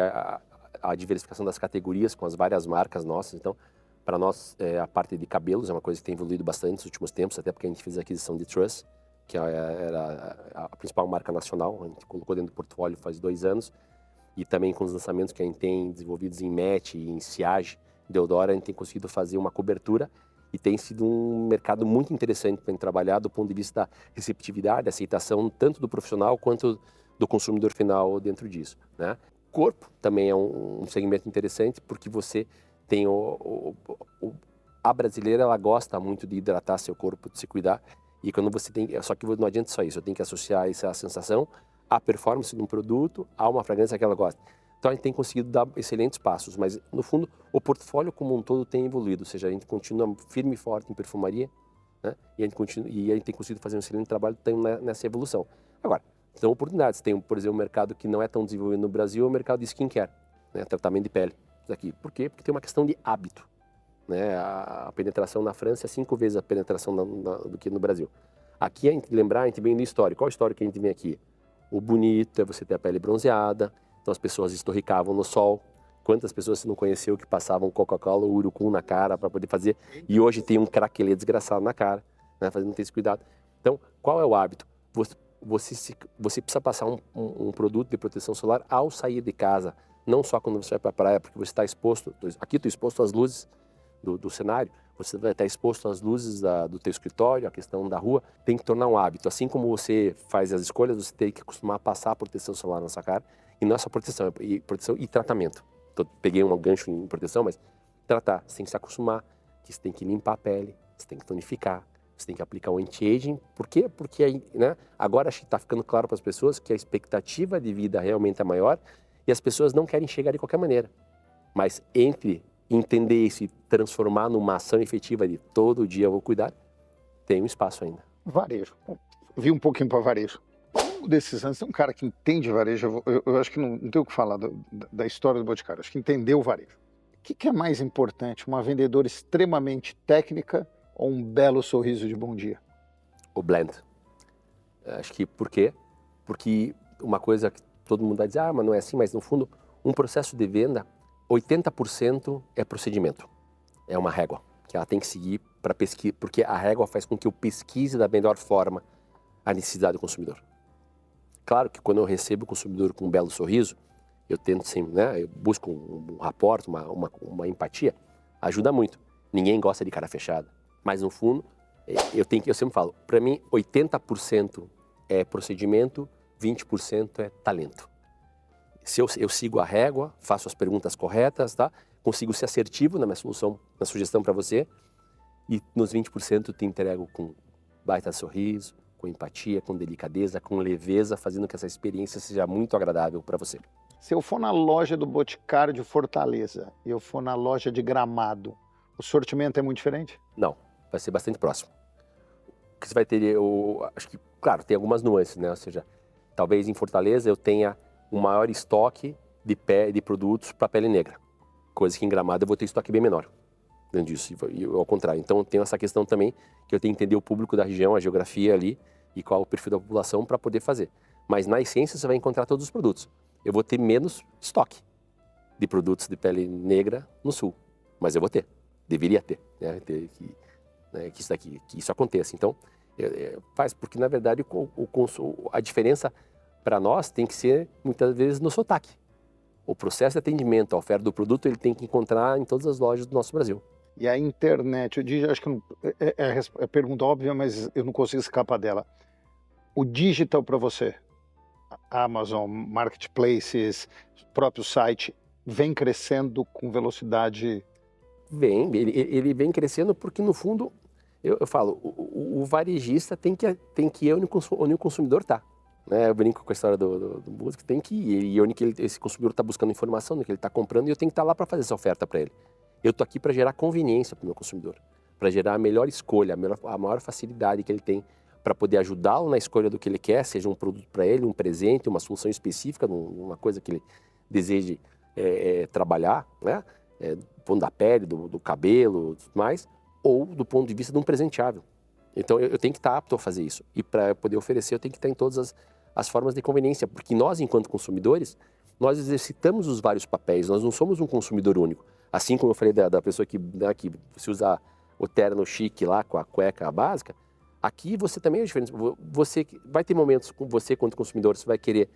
a diversificação das categorias com as várias marcas nossas, então, para nós, a parte de cabelos é uma coisa que tem evoluído bastante nos últimos tempos, até porque a gente fez a aquisição de Truss, que era a principal marca nacional, a gente colocou dentro do portfólio faz 2 anos, e também com os lançamentos que a gente tem desenvolvidos em Match e em Siage, Deodora, a gente tem conseguido fazer uma cobertura e tem sido um mercado muito interessante para a gente trabalhar do ponto de vista da receptividade, aceitação, tanto do profissional quanto do consumidor final dentro disso, né? Corpo também é um segmento interessante porque você tem a brasileira, ela gosta muito de hidratar seu corpo, de se cuidar, e quando você tem, só que não adianta só isso, eu tenho que associar essa sensação à performance de um produto, a uma fragrância que ela gosta. Então a gente tem conseguido dar excelentes passos, mas no fundo o portfólio como um todo tem evoluído, ou seja, a gente continua firme e forte em perfumaria, né? E a gente tem conseguido fazer um excelente trabalho nessa evolução. Agora, são oportunidades. Tem, por exemplo, um mercado que não é tão desenvolvido no Brasil, é o mercado de skincare, né? Tratamento de pele. Aqui. Por quê? Porque tem uma questão de hábito, né? A penetração na França é 5 vezes a penetração do que no Brasil. Aqui, a gente vem do histórico. Qual é o histórico que a gente vem aqui? O bonito é você ter a pele bronzeada, então as pessoas estorricavam no sol. Quantas pessoas você não conheceu que passavam Coca-Cola ou urucum na cara para poder fazer? E hoje tem um craquelê desgraçado na cara, né? Fazendo ter esse cuidado. Então, qual é o hábito? Você precisa passar um produto de proteção solar ao sair de casa, não só quando você vai para a praia, porque você está exposto, aqui estou exposto às luzes do cenário, você vai estar exposto às luzes do teu escritório, a questão da rua, tem que tornar um hábito. Assim como você faz as escolhas, você tem que acostumar a passar a proteção solar na sua cara, e não é só proteção e tratamento. Então, peguei um gancho em proteção, mas tratar, você tem que se acostumar, que você tem que limpar a pele, você tem que tonificar, você tem que aplicar o anti-aging. Por quê? Porque né, agora acho que está ficando claro para as pessoas que a expectativa de vida realmente é maior e as pessoas não querem chegar de qualquer maneira. Mas entre entender isso e transformar numa ação efetiva de todo dia eu vou cuidar, tem um espaço ainda. Varejo. Vi um pouquinho para varejo. Um desses anos, tem um cara que entende varejo, eu acho que não tenho o que falar da história do Boticário, acho que entendeu o varejo. O que é mais importante, uma vendedora extremamente técnica ou um belo sorriso de bom dia? O blend. Acho que por quê? Porque uma coisa que todo mundo vai dizer, mas não é assim, mas no fundo, um processo de venda, 80% é procedimento. É uma régua que ela tem que seguir para pesquisa, porque a régua faz com que eu pesquise da melhor forma a necessidade do consumidor. Claro que quando eu recebo o consumidor com um belo sorriso, eu tento sempre, né? Eu busco um rapport, uma empatia, ajuda muito. Ninguém gosta de cara fechada, mas no fundo, eu sempre falo, para mim 80% é procedimento, 20% é talento. Se eu sigo a régua, faço as perguntas corretas, tá? Consigo ser assertivo na minha solução, na sugestão para você, e nos 20% te entrego com baita sorriso, com empatia, com delicadeza, com leveza, fazendo que essa experiência seja muito agradável para você. Se eu for na loja do Boticário de Fortaleza e eu for na loja de Gramado, o sortimento é muito diferente? Não, vai ser bastante próximo. O que você vai ter, eu acho que, claro, tem algumas nuances, né? Ou seja, talvez em Fortaleza eu tenha um maior estoque de produtos para pele negra, coisa que em Gramado eu vou ter estoque bem menor, dentro disso, e ao contrário. Então tem essa questão também que eu tenho que entender o público da região, a geografia ali e qual o perfil da população para poder fazer. Mas na essência você vai encontrar todos os produtos. Eu vou ter menos estoque de produtos de pele negra no sul, mas eu vou ter, deveria ter, né? Que isso aconteça. Então faz, porque na verdade a diferença para nós tem que ser muitas vezes no sotaque. O processo de atendimento, a oferta do produto, ele tem que encontrar em todas as lojas do nosso Brasil. E a internet, acho que é pergunta óbvia, mas eu não consigo escapar dela. O digital para você, Amazon, Marketplaces, próprio site, vem crescendo com velocidade? Ele vem crescendo porque, no fundo, eu falo, o varejista tem que ir onde o consumidor está. Né? Eu brinco com a história do músico, tem que ir, e onde esse consumidor está buscando informação, onde ele está comprando, e eu tenho que estar lá para fazer essa oferta para ele. Eu estou aqui para gerar conveniência para o meu consumidor, para gerar a melhor escolha, a maior facilidade que ele tem para poder ajudá-lo na escolha do que ele quer, seja um produto para ele, um presente, uma solução específica, uma coisa que ele deseje trabalhar, né? Do ponto da pele, do cabelo, tudo mais, ou do ponto de vista de um presenteável. Então eu tenho que estar apto a fazer isso. E para poder oferecer, eu tenho que estar em todas as formas de conveniência, porque nós, enquanto consumidores, nós exercitamos os vários papéis, nós não somos um consumidor único. Assim como eu falei da pessoa que se usa o terno chique lá com a cueca básica, aqui você também é diferente. Você vai ter momentos com você, quanto consumidor, você vai querer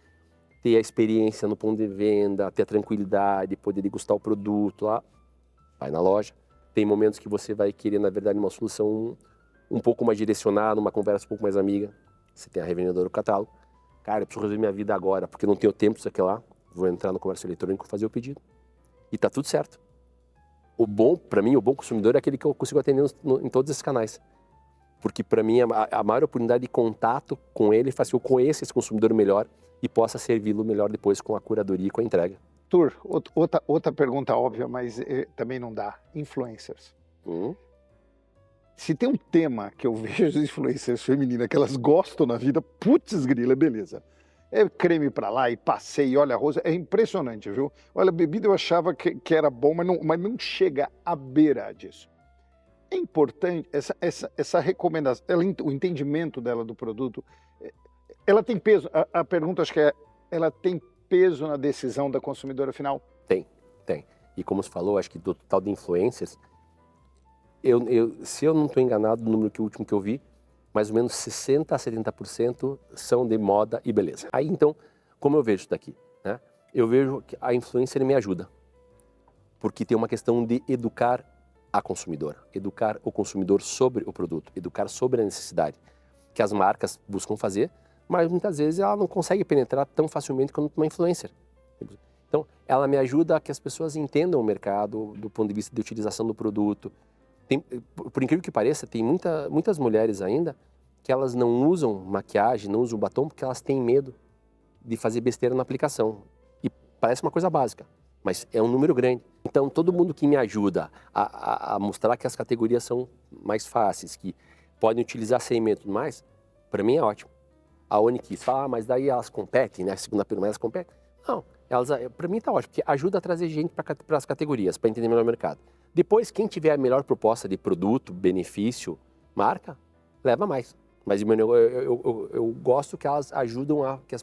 ter a experiência no ponto de venda, ter a tranquilidade, poder degustar o produto lá, vai na loja. Tem momentos que você vai querer, na verdade, uma solução um pouco mais direcionada, uma conversa um pouco mais amiga. Você tem a revendedora do catálogo. Cara, eu preciso resolver minha vida agora, porque não tenho tempo disso aqui lá. Vou entrar no comércio eletrônico e fazer o pedido. E tá tudo certo. Para mim, o bom consumidor é aquele que eu consigo atender em todos esses canais. Porque para mim, a maior oportunidade de contato com ele faz que eu conheça esse consumidor melhor e possa servi-lo melhor depois com a curadoria e com a entrega. Tur, outra pergunta óbvia, mas também não dá. Influencers. Se tem um tema que eu vejo as influencers femininas que elas gostam na vida, putz grila, beleza. É creme pra lá e passeio, olha a rosa, é impressionante, viu? Olha, a bebida eu achava que era bom, mas não chega à beira disso. É importante essa recomendação, o entendimento dela do produto, ela tem peso, a pergunta acho que ela tem peso na decisão da consumidora final? Tem. E como você falou, acho que do total de influencers, se eu não estou enganado no número último que eu vi, mais ou menos 60% a 70% são de moda e beleza. Aí então, como eu vejo isso daqui? Né? Eu vejo que a influencer me ajuda, porque tem uma questão de educar a consumidora, educar o consumidor sobre o produto, educar sobre a necessidade que as marcas buscam fazer, mas muitas vezes ela não consegue penetrar tão facilmente quanto uma influencer. Então, ela me ajuda a que as pessoas entendam o mercado do ponto de vista de utilização do produto. Por incrível que pareça, tem muitas mulheres ainda que elas não usam maquiagem, não usam batom porque elas têm medo de fazer besteira na aplicação. E parece uma coisa básica, mas é um número grande. Então, todo mundo que me ajuda a mostrar que as categorias são mais fáceis, que podem utilizar sem medo e tudo mais, para mim é ótimo. A Oniquis fala, mas daí elas competem, né? Segunda pergunta, elas competem? Não, para mim tá ótimo, porque ajuda a trazer gente para as categorias, para entender melhor o mercado. Depois, quem tiver a melhor proposta de produto, benefício, marca, leva mais. Mas eu gosto que elas ajudam que as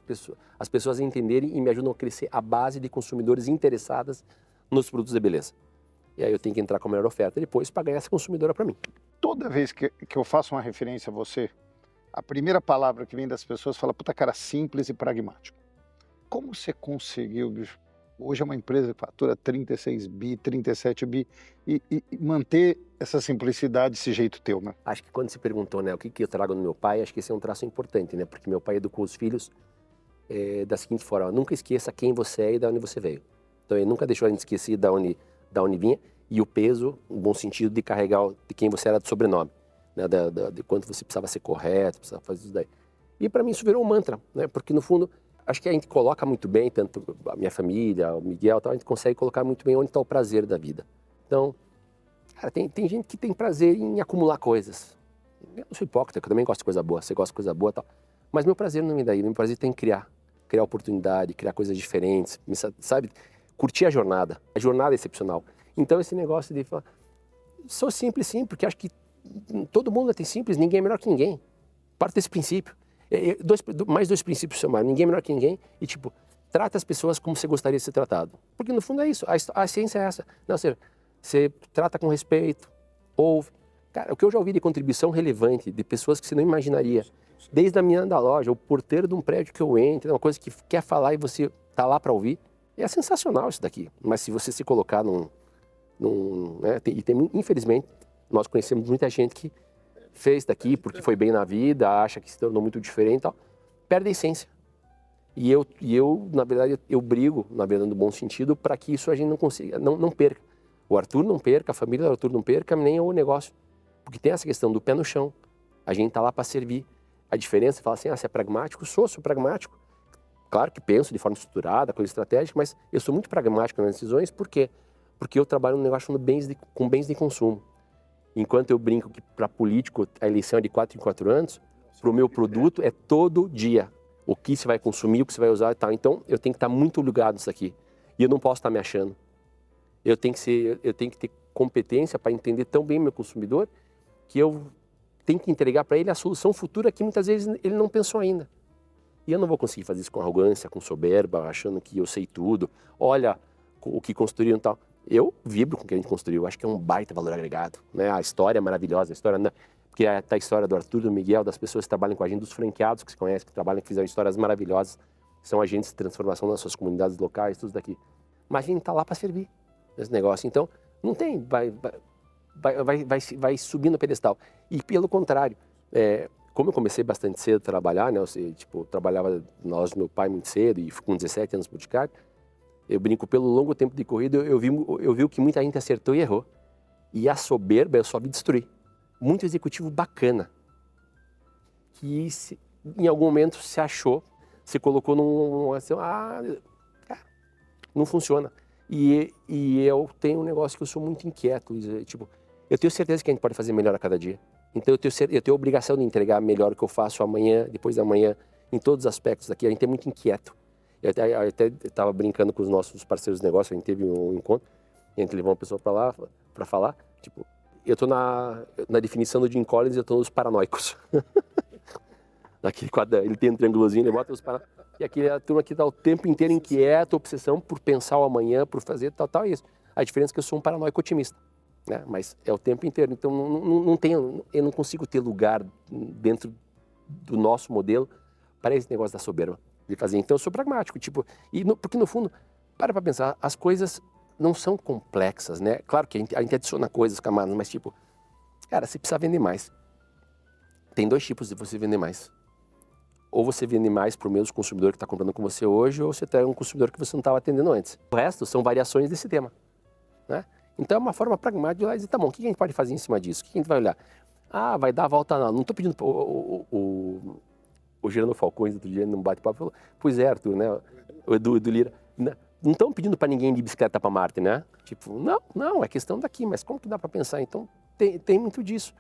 pessoas a entenderem e me ajudam a crescer a base de consumidores interessadas nos produtos de beleza. E aí eu tenho que entrar com a melhor oferta depois para ganhar essa consumidora para mim. Toda vez que eu faço uma referência a você, a primeira palavra que vem das pessoas fala, puta cara, simples e pragmático. Como você conseguiu, bicho? Hoje é uma empresa que fatura 36 bi, 37 bi, e manter essa simplicidade, esse jeito teu, né? Acho que quando se perguntou, né, o que eu trago no meu pai, acho que esse é um traço importante, né? Porque meu pai educou os filhos da seguinte forma, nunca esqueça quem você é e de onde você veio. Então ele nunca deixou a gente esquecer da onde vinha, e o peso, no bom sentido de carregar de quem você era de sobrenome. né, de quanto você precisava ser correto, precisava fazer isso daí. E para mim isso virou um mantra, né? Porque no fundo, acho que a gente coloca muito bem, tanto a minha família, o Miguel, tal, a gente consegue colocar muito bem onde está o prazer da vida. Então, cara, tem gente que tem prazer em acumular coisas. Eu não sou hipócrita, eu também gosto de coisa boa, você gosta de coisa boa e tal. Mas meu prazer não me dá aí, meu prazer tem em criar oportunidade, criar coisas diferentes, sabe? Curtir a jornada é excepcional. Então esse negócio de falar, sou simples sim, porque acho que todo mundo é simples, ninguém é melhor que ninguém. Parte desse princípio. Mais dois princípios somados, ninguém é melhor que ninguém e tipo, trata as pessoas como você gostaria de ser tratado. Porque no fundo é isso, a ciência é essa. Não, ou seja, você trata com respeito, ouve. Cara, o que eu já ouvi de contribuição relevante de pessoas que você não imaginaria, desde a menina da loja, o porteiro de um prédio que eu entro, uma coisa que quer falar e você tá lá para ouvir, é sensacional isso daqui. Mas se você se colocar né, infelizmente, nós conhecemos muita gente que fez daqui porque foi bem na vida, acha que se tornou muito diferente e tal, perde a essência. E eu, na verdade, eu brigo, na verdade, no bom sentido, para que isso a gente não consiga, não perca. O Arthur não perca, a família do Arthur não perca, nem o negócio. Porque tem essa questão do pé no chão. A gente tá lá para servir. A diferença, fala assim, você é pragmático? Sou pragmático. Claro que penso de forma estruturada, coisa estratégica, mas eu sou muito pragmático nas decisões. Por quê? Porque eu trabalho num negócio com bens de consumo. Enquanto eu brinco que para político a eleição é de 4 em 4 anos, para o meu produto é todo dia. O que você vai consumir, o que você vai usar e tal. Então, eu tenho que estar muito ligado nisso aqui. E eu não posso estar me achando. Eu tenho que ter competência para entender tão bem meu consumidor que eu tenho que entregar para ele a solução futura que muitas vezes ele não pensou ainda. E eu não vou conseguir fazer isso com arrogância, com soberba, achando que eu sei tudo. Olha o que construíram e tal. Eu vibro com o que a gente construiu. Acho que é um baita valor agregado, né? A história é maravilhosa, a história porque a história do Arthur, do Miguel, das pessoas que trabalham com a gente, dos franqueados que se conhecem, que trabalham, que fizeram histórias maravilhosas, são agentes de transformação nas suas comunidades locais, tudo daqui. Mas a gente está lá para servir nesse negócio. Então, não tem, vai subir no pedestal. E pelo contrário, como eu comecei bastante cedo a trabalhar, né? Trabalhava nós, meu pai muito cedo e com 17 anos Boticário, eu brinco, pelo longo tempo de corrida, eu vi o que muita gente acertou e errou. E a soberba eu só vi destruir. Muito executivo bacana, que em algum momento se achou, se colocou não funciona. E eu tenho um negócio que eu sou muito inquieto, tipo, eu tenho certeza que a gente pode fazer melhor a cada dia. Então eu tenho a obrigação de entregar melhor o que eu faço amanhã, depois da manhã, em todos os aspectos daqui. A gente é muito inquieto. Eu até estava brincando com os nossos parceiros de negócio, a gente teve um encontro, e a gente levou uma pessoa para lá para falar, tipo, eu estou na definição do Jim Collins, eu estou nos paranoicos. Naquele quadro, ele tem um triângulozinho, ele bota os paranoicos. E aqui a turma que está o tempo inteiro inquieta, obsessão por pensar o amanhã, por fazer tal, é isso. A diferença é que eu sou um paranoico otimista, né? Mas é o tempo inteiro. Então eu não consigo ter lugar dentro do nosso modelo para esse negócio da soberba de fazer. Então eu sou pragmático, tipo, porque no fundo, para pensar, as coisas não são complexas, né? Claro que a gente adiciona coisas, camadas, mas tipo, cara, você precisa vender mais. Tem dois tipos de você vender mais. Ou você vende mais para o mesmo consumidor que está comprando com você hoje, ou você tem um consumidor que você não estava atendendo antes. O resto são variações desse tema, né? Então é uma forma pragmática de olhar e dizer, tá bom, o que a gente pode fazer em cima disso? O que a gente vai olhar? Ah, vai dar a volta não. Não estou pedindo... O Gerando Falcões, outro dia, num bate-papo, falou, pois é, Arthur, né? O Edu Lira. Não estão pedindo para ninguém ir de bicicleta para Marte, né? Tipo, não, é questão daqui, mas como que dá para pensar? Então tem muito disso.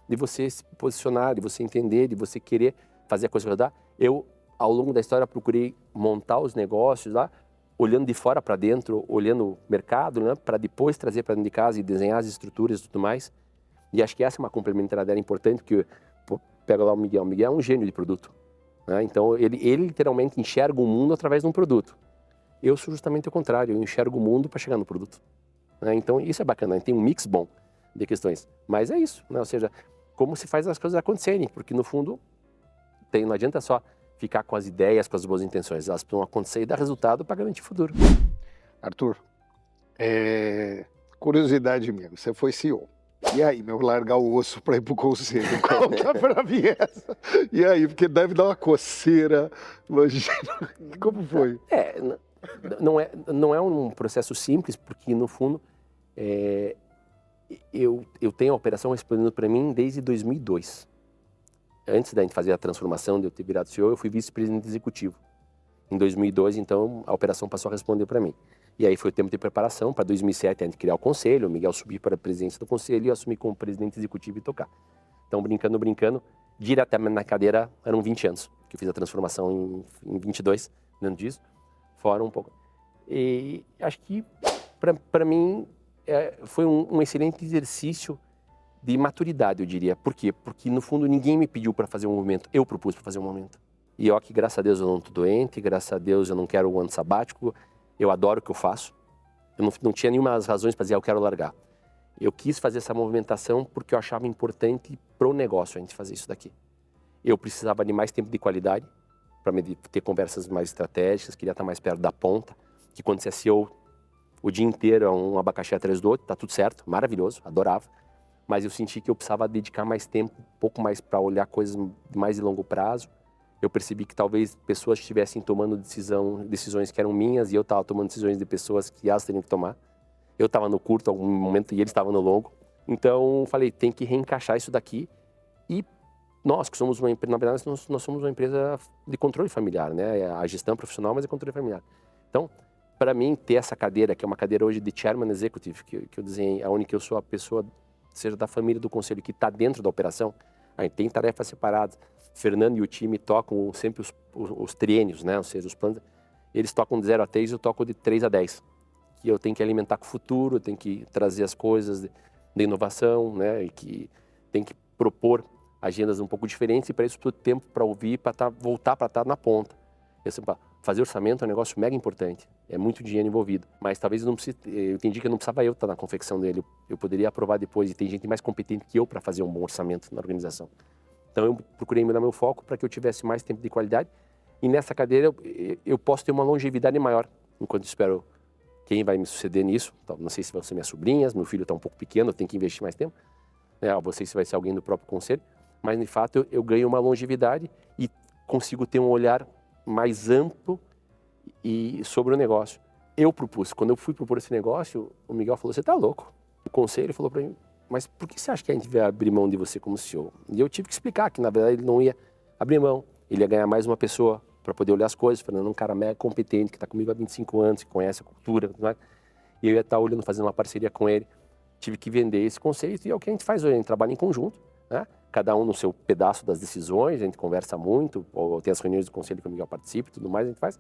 De você se posicionar, de você entender, de você querer fazer a coisa rodar. Eu, ao longo da história, procurei montar os negócios lá, olhando de fora para dentro, olhando o mercado, né, para depois trazer para dentro de casa e desenhar as estruturas e tudo mais. E acho que essa é uma complementariedade importante, porque pega lá o Miguel é um gênio de produto, né? Então, ele literalmente enxerga o mundo através de um produto. Eu sou justamente o contrário, eu enxergo o mundo para chegar no produto, né? Então, isso é bacana, a gente tem um mix bom de questões. Mas é isso, né? Ou seja, como se faz as coisas acontecerem, porque no fundo não adianta só ficar com as ideias, com as boas intenções, elas precisam acontecer e dar resultado para garantir o futuro. Arthur, curiosidade mesmo, você foi CEO. E aí, meu, largar o osso para ir pro conselho, conta pra mim essa. E aí, porque deve dar uma coceira, imagina, como foi? Não é um processo simples, porque no fundo eu tenho a operação respondendo para mim desde 2002. Antes da gente fazer a transformação, de eu ter virado CEO, eu fui vice-presidente executivo. Em 2002, então, a operação passou a responder para mim. E aí foi o tempo de preparação. Para 2007, a gente criar o conselho, o Miguel subir para a presidência do conselho e eu assumi como presidente executivo e tocar. Então, brincando, diretamente na cadeira, eram 20 anos que eu fiz a transformação em 22, dentro disso, fora um pouco. E acho que, para mim, foi um excelente exercício de maturidade, eu diria. Por quê? Porque, no fundo, ninguém me pediu para fazer um movimento, eu propus para fazer um movimento. E ó, que graças a Deus eu não estou doente, graças a Deus eu não quero um ano sabático, eu adoro o que eu faço. Eu não tinha nenhuma das razões para dizer, eu quero largar. Eu quis fazer essa movimentação porque eu achava importante para o negócio a gente fazer isso daqui. Eu precisava de mais tempo de qualidade para ter conversas mais estratégicas, queria estar mais perto da ponta, que quando você é CEO, o dia inteiro é um abacaxi atrás do outro, tá tudo certo, maravilhoso, adorava. Mas eu senti que eu precisava dedicar mais tempo, um pouco mais para olhar coisas mais de longo prazo. Eu percebi que talvez pessoas estivessem tomando decisões que eram minhas e eu estava tomando decisões de pessoas que elas teriam que tomar. Eu estava no curto em algum momento e eles estavam no longo. Então, falei, tem que reencaixar isso daqui. E nós, que somos uma empresa, na verdade, nós somos uma empresa de controle familiar, né? A gestão profissional, mas é controle familiar. Então, para mim, ter essa cadeira, que é uma cadeira hoje de Chairman Executive, que eu desenhei, onde eu sou a pessoa, seja da família do conselho, que está dentro da operação, a gente tem tarefas separadas. Fernando e o time tocam sempre os triênios, né? Ou seja, os planos. Eles tocam de 0 a 3, eu toco de 3 a 10. Que eu tenho que alimentar com o futuro, eu tenho que trazer as coisas de inovação, né? E que tem que propor agendas um pouco diferentes e para isso todo tempo para ouvir, para voltar para estar na ponta. Fazer orçamento é um negócio mega importante, é muito dinheiro envolvido, mas talvez eu entendi que eu não precisava eu estar na confecção dele, eu poderia aprovar depois e tem gente mais competente que eu para fazer um bom orçamento na organização. Então eu procurei mudar meu foco para que eu tivesse mais tempo de qualidade e nessa cadeira eu posso ter uma longevidade maior, enquanto espero quem vai me suceder nisso. Então, não sei se vão ser minhas sobrinhas, meu filho está um pouco pequeno, eu tenho que investir mais tempo, né? Não sei se vai ser alguém do próprio conselho, mas de fato eu ganho uma longevidade e consigo ter um olhar mais amplo e sobre o negócio. Eu propus, quando eu fui propor esse negócio, o Miguel falou, você está louco? O conselho falou para mim, mas por que você acha que a gente vai abrir mão de você como CEO? E eu tive que explicar que, na verdade, ele não ia abrir mão. Ele ia ganhar mais uma pessoa para poder olhar as coisas. Fernando é um cara mega competente, que está comigo há 25 anos, que conhece a cultura. Não é? E eu ia estar olhando, fazendo uma parceria com ele. Tive que vender esse conceito e é o que a gente faz hoje. A gente trabalha em conjunto, né? Cada um no seu pedaço das decisões, a gente conversa muito, ou tem as reuniões do conselho que o Miguel participa e tudo mais, a gente faz.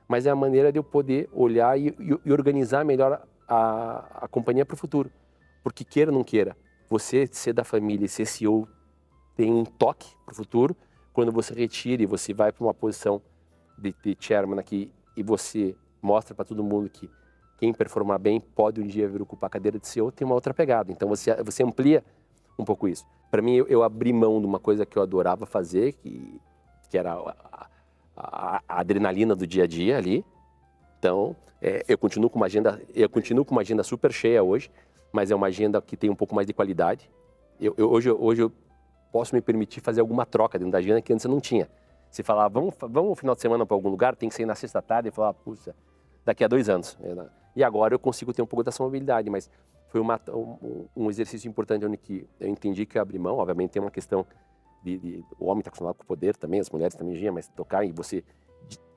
Mas é a maneira de eu poder olhar e organizar melhor a companhia para o futuro. Porque queira ou não queira, você ser da família e ser CEO tem um toque para o futuro. Quando você retira e você vai para uma posição de chairman aqui e você mostra para todo mundo que quem performar bem pode um dia vir ocupar a cadeira de CEO, tem uma outra pegada. Então você amplia um pouco isso. Para mim, eu abri mão de uma coisa que eu adorava fazer, que era a adrenalina do dia a dia ali. Então, eu continuo com uma agenda super cheia hoje, mas é uma agenda que tem um pouco mais de qualidade. Hoje eu posso me permitir fazer alguma troca dentro da agenda que antes eu não tinha. Se falar, vamos no final de semana para algum lugar, tem que ser na sexta-tarde e falar, puxa, daqui a 2 anos. E agora eu consigo ter um pouco dessa mobilidade, mas foi um exercício importante onde que eu entendi que eu abri mão. Obviamente tem uma questão o homem está acostumado com o poder também, as mulheres também, mas tocar e você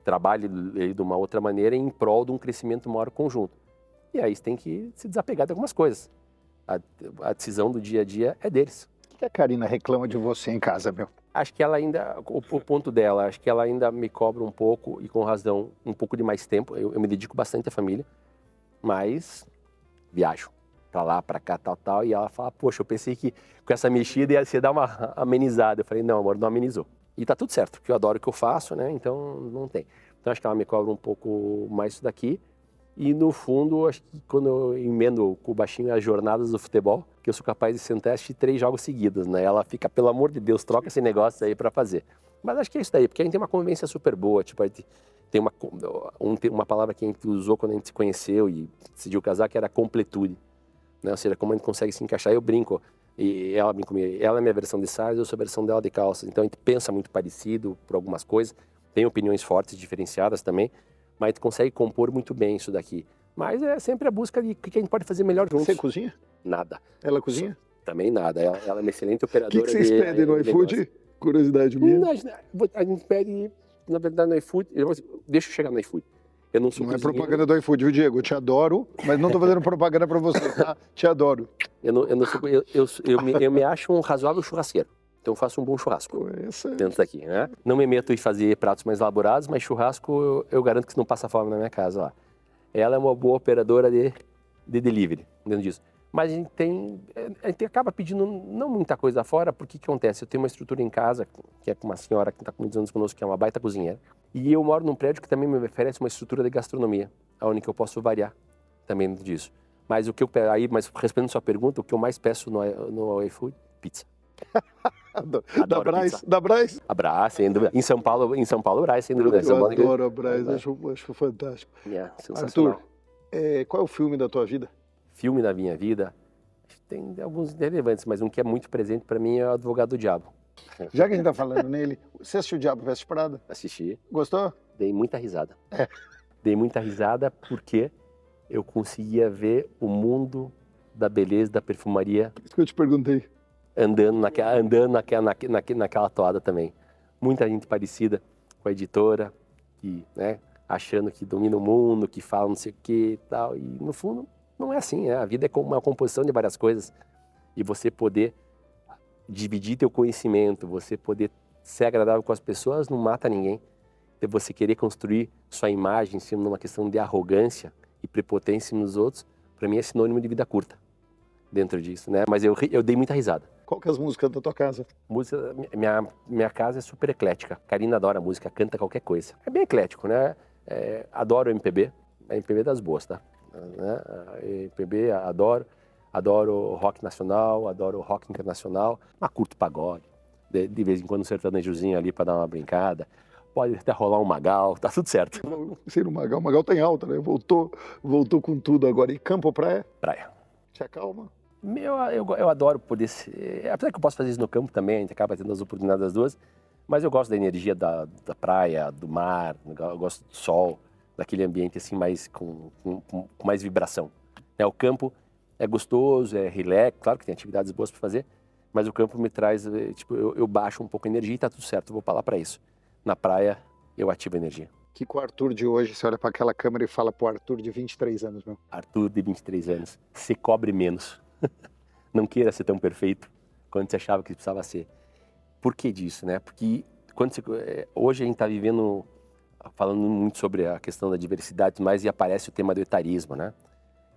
trabalha de uma outra maneira em prol de um crescimento maior conjunto. E aí você tem que se desapegar de algumas coisas. A decisão do dia a dia é deles. O que a Karina reclama de você em casa, meu? Acho que ela ainda, o ponto dela, acho que ela ainda me cobra um pouco, e com razão, um pouco de mais tempo. Eu me dedico bastante à família, mas viajo pra lá, pra cá, tal, e ela fala, poxa, eu pensei que com essa mexida ia dar uma amenizada. Eu falei, não, amor, não amenizou. E tá tudo certo, porque eu adoro o que eu faço, né, então não tem. Então acho que ela me cobra um pouco mais isso daqui. E no fundo, acho que quando eu emendo com o baixinho as jornadas do futebol, que eu sou capaz de sentar e assistir 3 jogos seguidos, né? Ela fica, pelo amor de Deus, troca esse negócio aí pra fazer. Mas acho que é isso daí, porque a gente tem uma convivência super boa, tipo, a gente tem uma palavra que a gente usou quando a gente se conheceu e decidiu casar, que era completude, né? Ou seja, como a gente consegue se encaixar, eu brinco, e ela brinca comigo, ela é minha versão de saias, eu sou a versão dela de calças, então a gente pensa muito parecido por algumas coisas, tem opiniões fortes, diferenciadas também, mas a gente consegue compor muito bem isso daqui. Mas é sempre a busca de o que a gente pode fazer melhor juntos. Você cozinha? Nada. Ela cozinha? Também nada. Ela é uma excelente O operadora. que vocês pedem no iFood? Curiosidade minha. A gente pede, na verdade, no iFood. Deixa eu chegar no iFood. Eu não sou Não é cozinheiro. propaganda do iFood, viu, Diego? Eu te adoro, mas não tô fazendo propaganda pra você, tá? Te adoro. Eu me acho um razoável churrasqueiro. Então eu faço um bom churrasco dentro daqui, né? Não me meto em fazer pratos mais elaborados, mas churrasco eu garanto que não passa fome na minha casa lá. Ela é uma boa operadora de delivery dentro disso. Mas a gente acaba pedindo não muita coisa fora, porque o que acontece? Eu tenho uma estrutura em casa, que é com uma senhora que está com muitos anos conosco, que é uma baita cozinheira. E eu moro num prédio que também me oferece uma estrutura de gastronomia, onde eu posso variar também dentro disso. Mas o que mas respondendo a sua pergunta, o que eu mais peço no iFood? Pizza. Da Brás? Da Brás? A Brás, sem dúvida. Em São Paulo, Brás, sem dúvida. Eu adoro a Brás, acho fantástico. Sensacional. Arthur, qual é o filme da tua vida? Filme da minha vida? Tem alguns relevantes, mas um que é muito presente para mim é o Advogado do Diabo. Já que a gente tá falando nele, você assistiu O Diabo Veste Prada? Assisti. Gostou? Dei muita risada. Dei muita risada porque eu conseguia ver o mundo da beleza, da perfumaria. Isso que eu te perguntei. Andando naquela toada também. Muita gente parecida com a editora, que, né, achando que domina o mundo, que fala não sei o que e tal. E no fundo, não é assim, né? A vida é como uma composição de várias coisas. E você poder dividir teu conhecimento, você poder ser agradável com as pessoas, não mata ninguém. E você querer construir sua imagem em cima de uma questão de arrogância e prepotência nos outros, para mim é sinônimo de vida curta dentro disso, né? Mas eu dei muita risada. Qual que é as músicas da tua casa? Música, minha casa é super eclética. Karina adora música, canta qualquer coisa. É bem eclético, né? Adoro MPB, é MPB das boas, tá? MPB, adoro rock nacional, adoro rock internacional, mas curto pagode. De vez em quando um sertanejozinho ali para dar uma brincada. Pode até rolar um Magal, tá tudo certo. Sei no Magal, o Magal tá em alta, né? Voltou com tudo agora. E campo ou praia? Praia. Te acalma? Eu adoro poder ser... Apesar que eu posso fazer isso no campo também, a gente acaba tendo as oportunidades das duas, mas eu gosto da energia da praia, do mar, eu gosto do sol, daquele ambiente assim mais com mais vibração. O campo é gostoso, é relax, claro que tem atividades boas para fazer, mas o campo me traz, tipo, eu baixo um pouco a energia e tá tudo certo, eu vou falar para isso. Na praia, eu ativo a energia. Que com o Arthur de hoje, você olha para aquela câmera e fala pro Arthur de 23 anos, meu. Arthur de 23 anos, se cobre menos. Não queira ser tão perfeito quanto você achava que precisava ser. Por que disso, né? Porque hoje a gente está falando muito sobre a questão da diversidade, mas e aparece o tema do etarismo, né?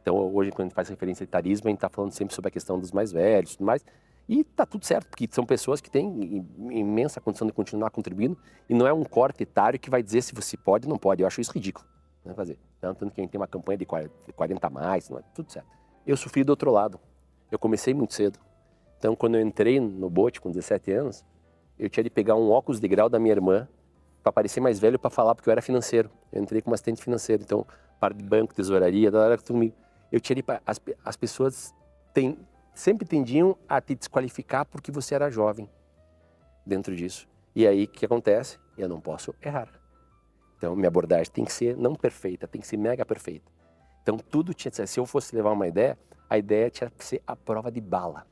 Então hoje quando a gente faz referência ao etarismo, a gente está falando sempre sobre a questão dos mais velhos e tudo mais. E tá tudo certo, porque são pessoas que têm imensa condição de continuar contribuindo e não é um corte etário que vai dizer se você pode ou não pode. Eu acho isso ridículo, né, fazer. Tanto que a gente tem uma campanha de 40 a mais, não é tudo certo. Eu sofri do outro lado. Eu comecei muito cedo. Então, quando eu entrei no bote com 17 anos, eu tinha de pegar um óculos de grau da minha irmã para parecer mais velho para falar, porque eu era financeiro. Eu entrei como assistente financeiro, então, para banco, tesouraria, era tudo comigo. Eu tinha de... As pessoas sempre tendiam a te desqualificar porque você era jovem dentro disso. E aí, o que acontece? Eu não posso errar. Então, minha abordagem tem que ser não perfeita, tem que ser mega perfeita. Então, tudo tinha que ser... Se eu fosse levar uma ideia, a ideia tinha que ser a prova de bala.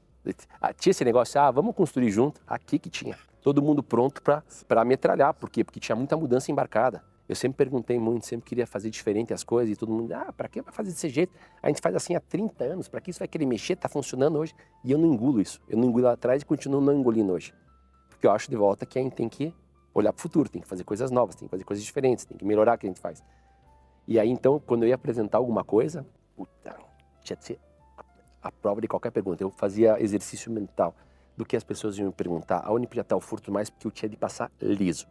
Tinha esse negócio, vamos construir junto. Aqui que tinha. Todo mundo pronto para metralhar. Por quê? Porque tinha muita mudança embarcada. Eu sempre perguntei muito, sempre queria fazer diferente as coisas. E todo mundo, para que vai fazer desse jeito? A gente faz assim há 30 anos, para que isso vai querer mexer? Tá funcionando hoje. E eu não engulo isso. Eu não engulo lá atrás e continuo não engolindo hoje. Porque eu acho de volta que a gente tem que olhar para o futuro, tem que fazer coisas novas, tem que fazer coisas diferentes, tem que melhorar o que a gente faz. E aí, então, quando eu ia apresentar alguma coisa, tinha de ser a prova de qualquer pergunta. Eu fazia exercício mental do que as pessoas iam me perguntar, aonde podia estar o furto mais, porque eu tinha de passar liso.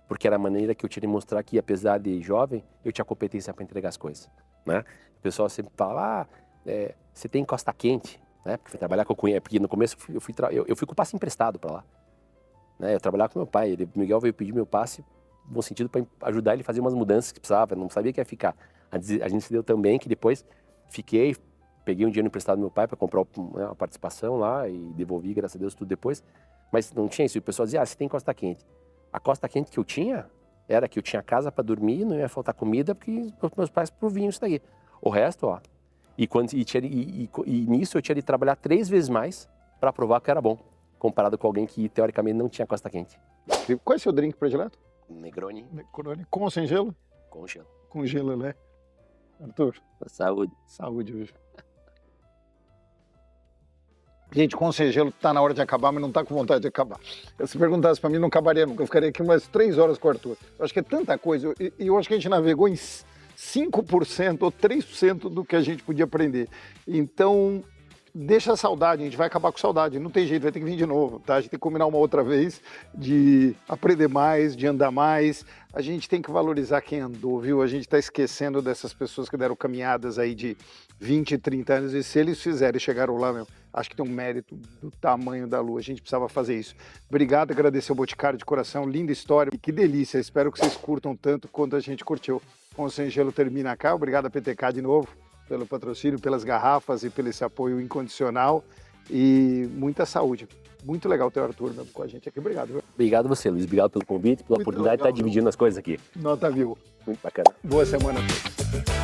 Porque era a maneira que eu tinha de mostrar que, apesar de jovem, eu tinha competência para entregar as coisas, né? O pessoal sempre fala, você tem costa quente, né? Porque fui trabalhar com o cunha, porque no começo eu fui com o passe emprestado para lá, né? Eu trabalhava com meu pai, o Miguel veio pedir meu passe, no bom sentido, para ajudar ele a fazer umas mudanças que precisava, não sabia que ia ficar. A gente se deu tão bem que depois peguei um dinheiro emprestado do meu pai para comprar uma participação lá e devolvi, graças a Deus, tudo depois. Mas não tinha isso. E o pessoal dizia, você tem costa quente. A costa quente que eu tinha era que eu tinha casa para dormir, não ia faltar comida, porque meus pais proviam isso daí. O resto, E nisso eu tinha de trabalhar 3 vezes mais para provar que era bom, comparado com alguém que teoricamente não tinha costa quente. Qual é o seu drink predileto? Negroni Negroni. Com ou sem gelo? com gelo. Com gelo, né? Arthur, Saúde. saúde hoje. Gente, com sem gelo tá na hora de acabar, mas não tá com vontade de acabar. Se perguntasse pra mim, não acabaria nunca. Eu ficaria aqui umas 3 horas com o Arthur. Eu acho que é tanta coisa. E eu acho que a gente navegou em 5% ou 3% do que a gente podia aprender. Então, deixa a saudade, a gente vai acabar com saudade. Não tem jeito, vai ter que vir de novo, tá? A gente tem que combinar uma outra vez de aprender mais, de andar mais. A gente tem que valorizar quem andou, viu? A gente tá esquecendo dessas pessoas que deram caminhadas aí de 20, 30 anos. E se eles fizerem e chegaram lá, meu, acho que tem um mérito do tamanho da Lua. A gente precisava fazer isso. Obrigado, agradecer ao Boticário de coração. Linda história. E que delícia. Espero que vocês curtam tanto quanto a gente curtiu. Com o Sem Gelo termina cá. Obrigado a PTK de novo pelo patrocínio, pelas garrafas e pelo esse apoio incondicional. E muita saúde. Muito legal ter o Arthur mesmo com a gente aqui. Obrigado. Viu? Obrigado a você, Luiz. Obrigado pelo convite, pela Muito oportunidade legal, de estar dividindo as coisas aqui. Nota viu. Muito bacana. Boa semana a todos.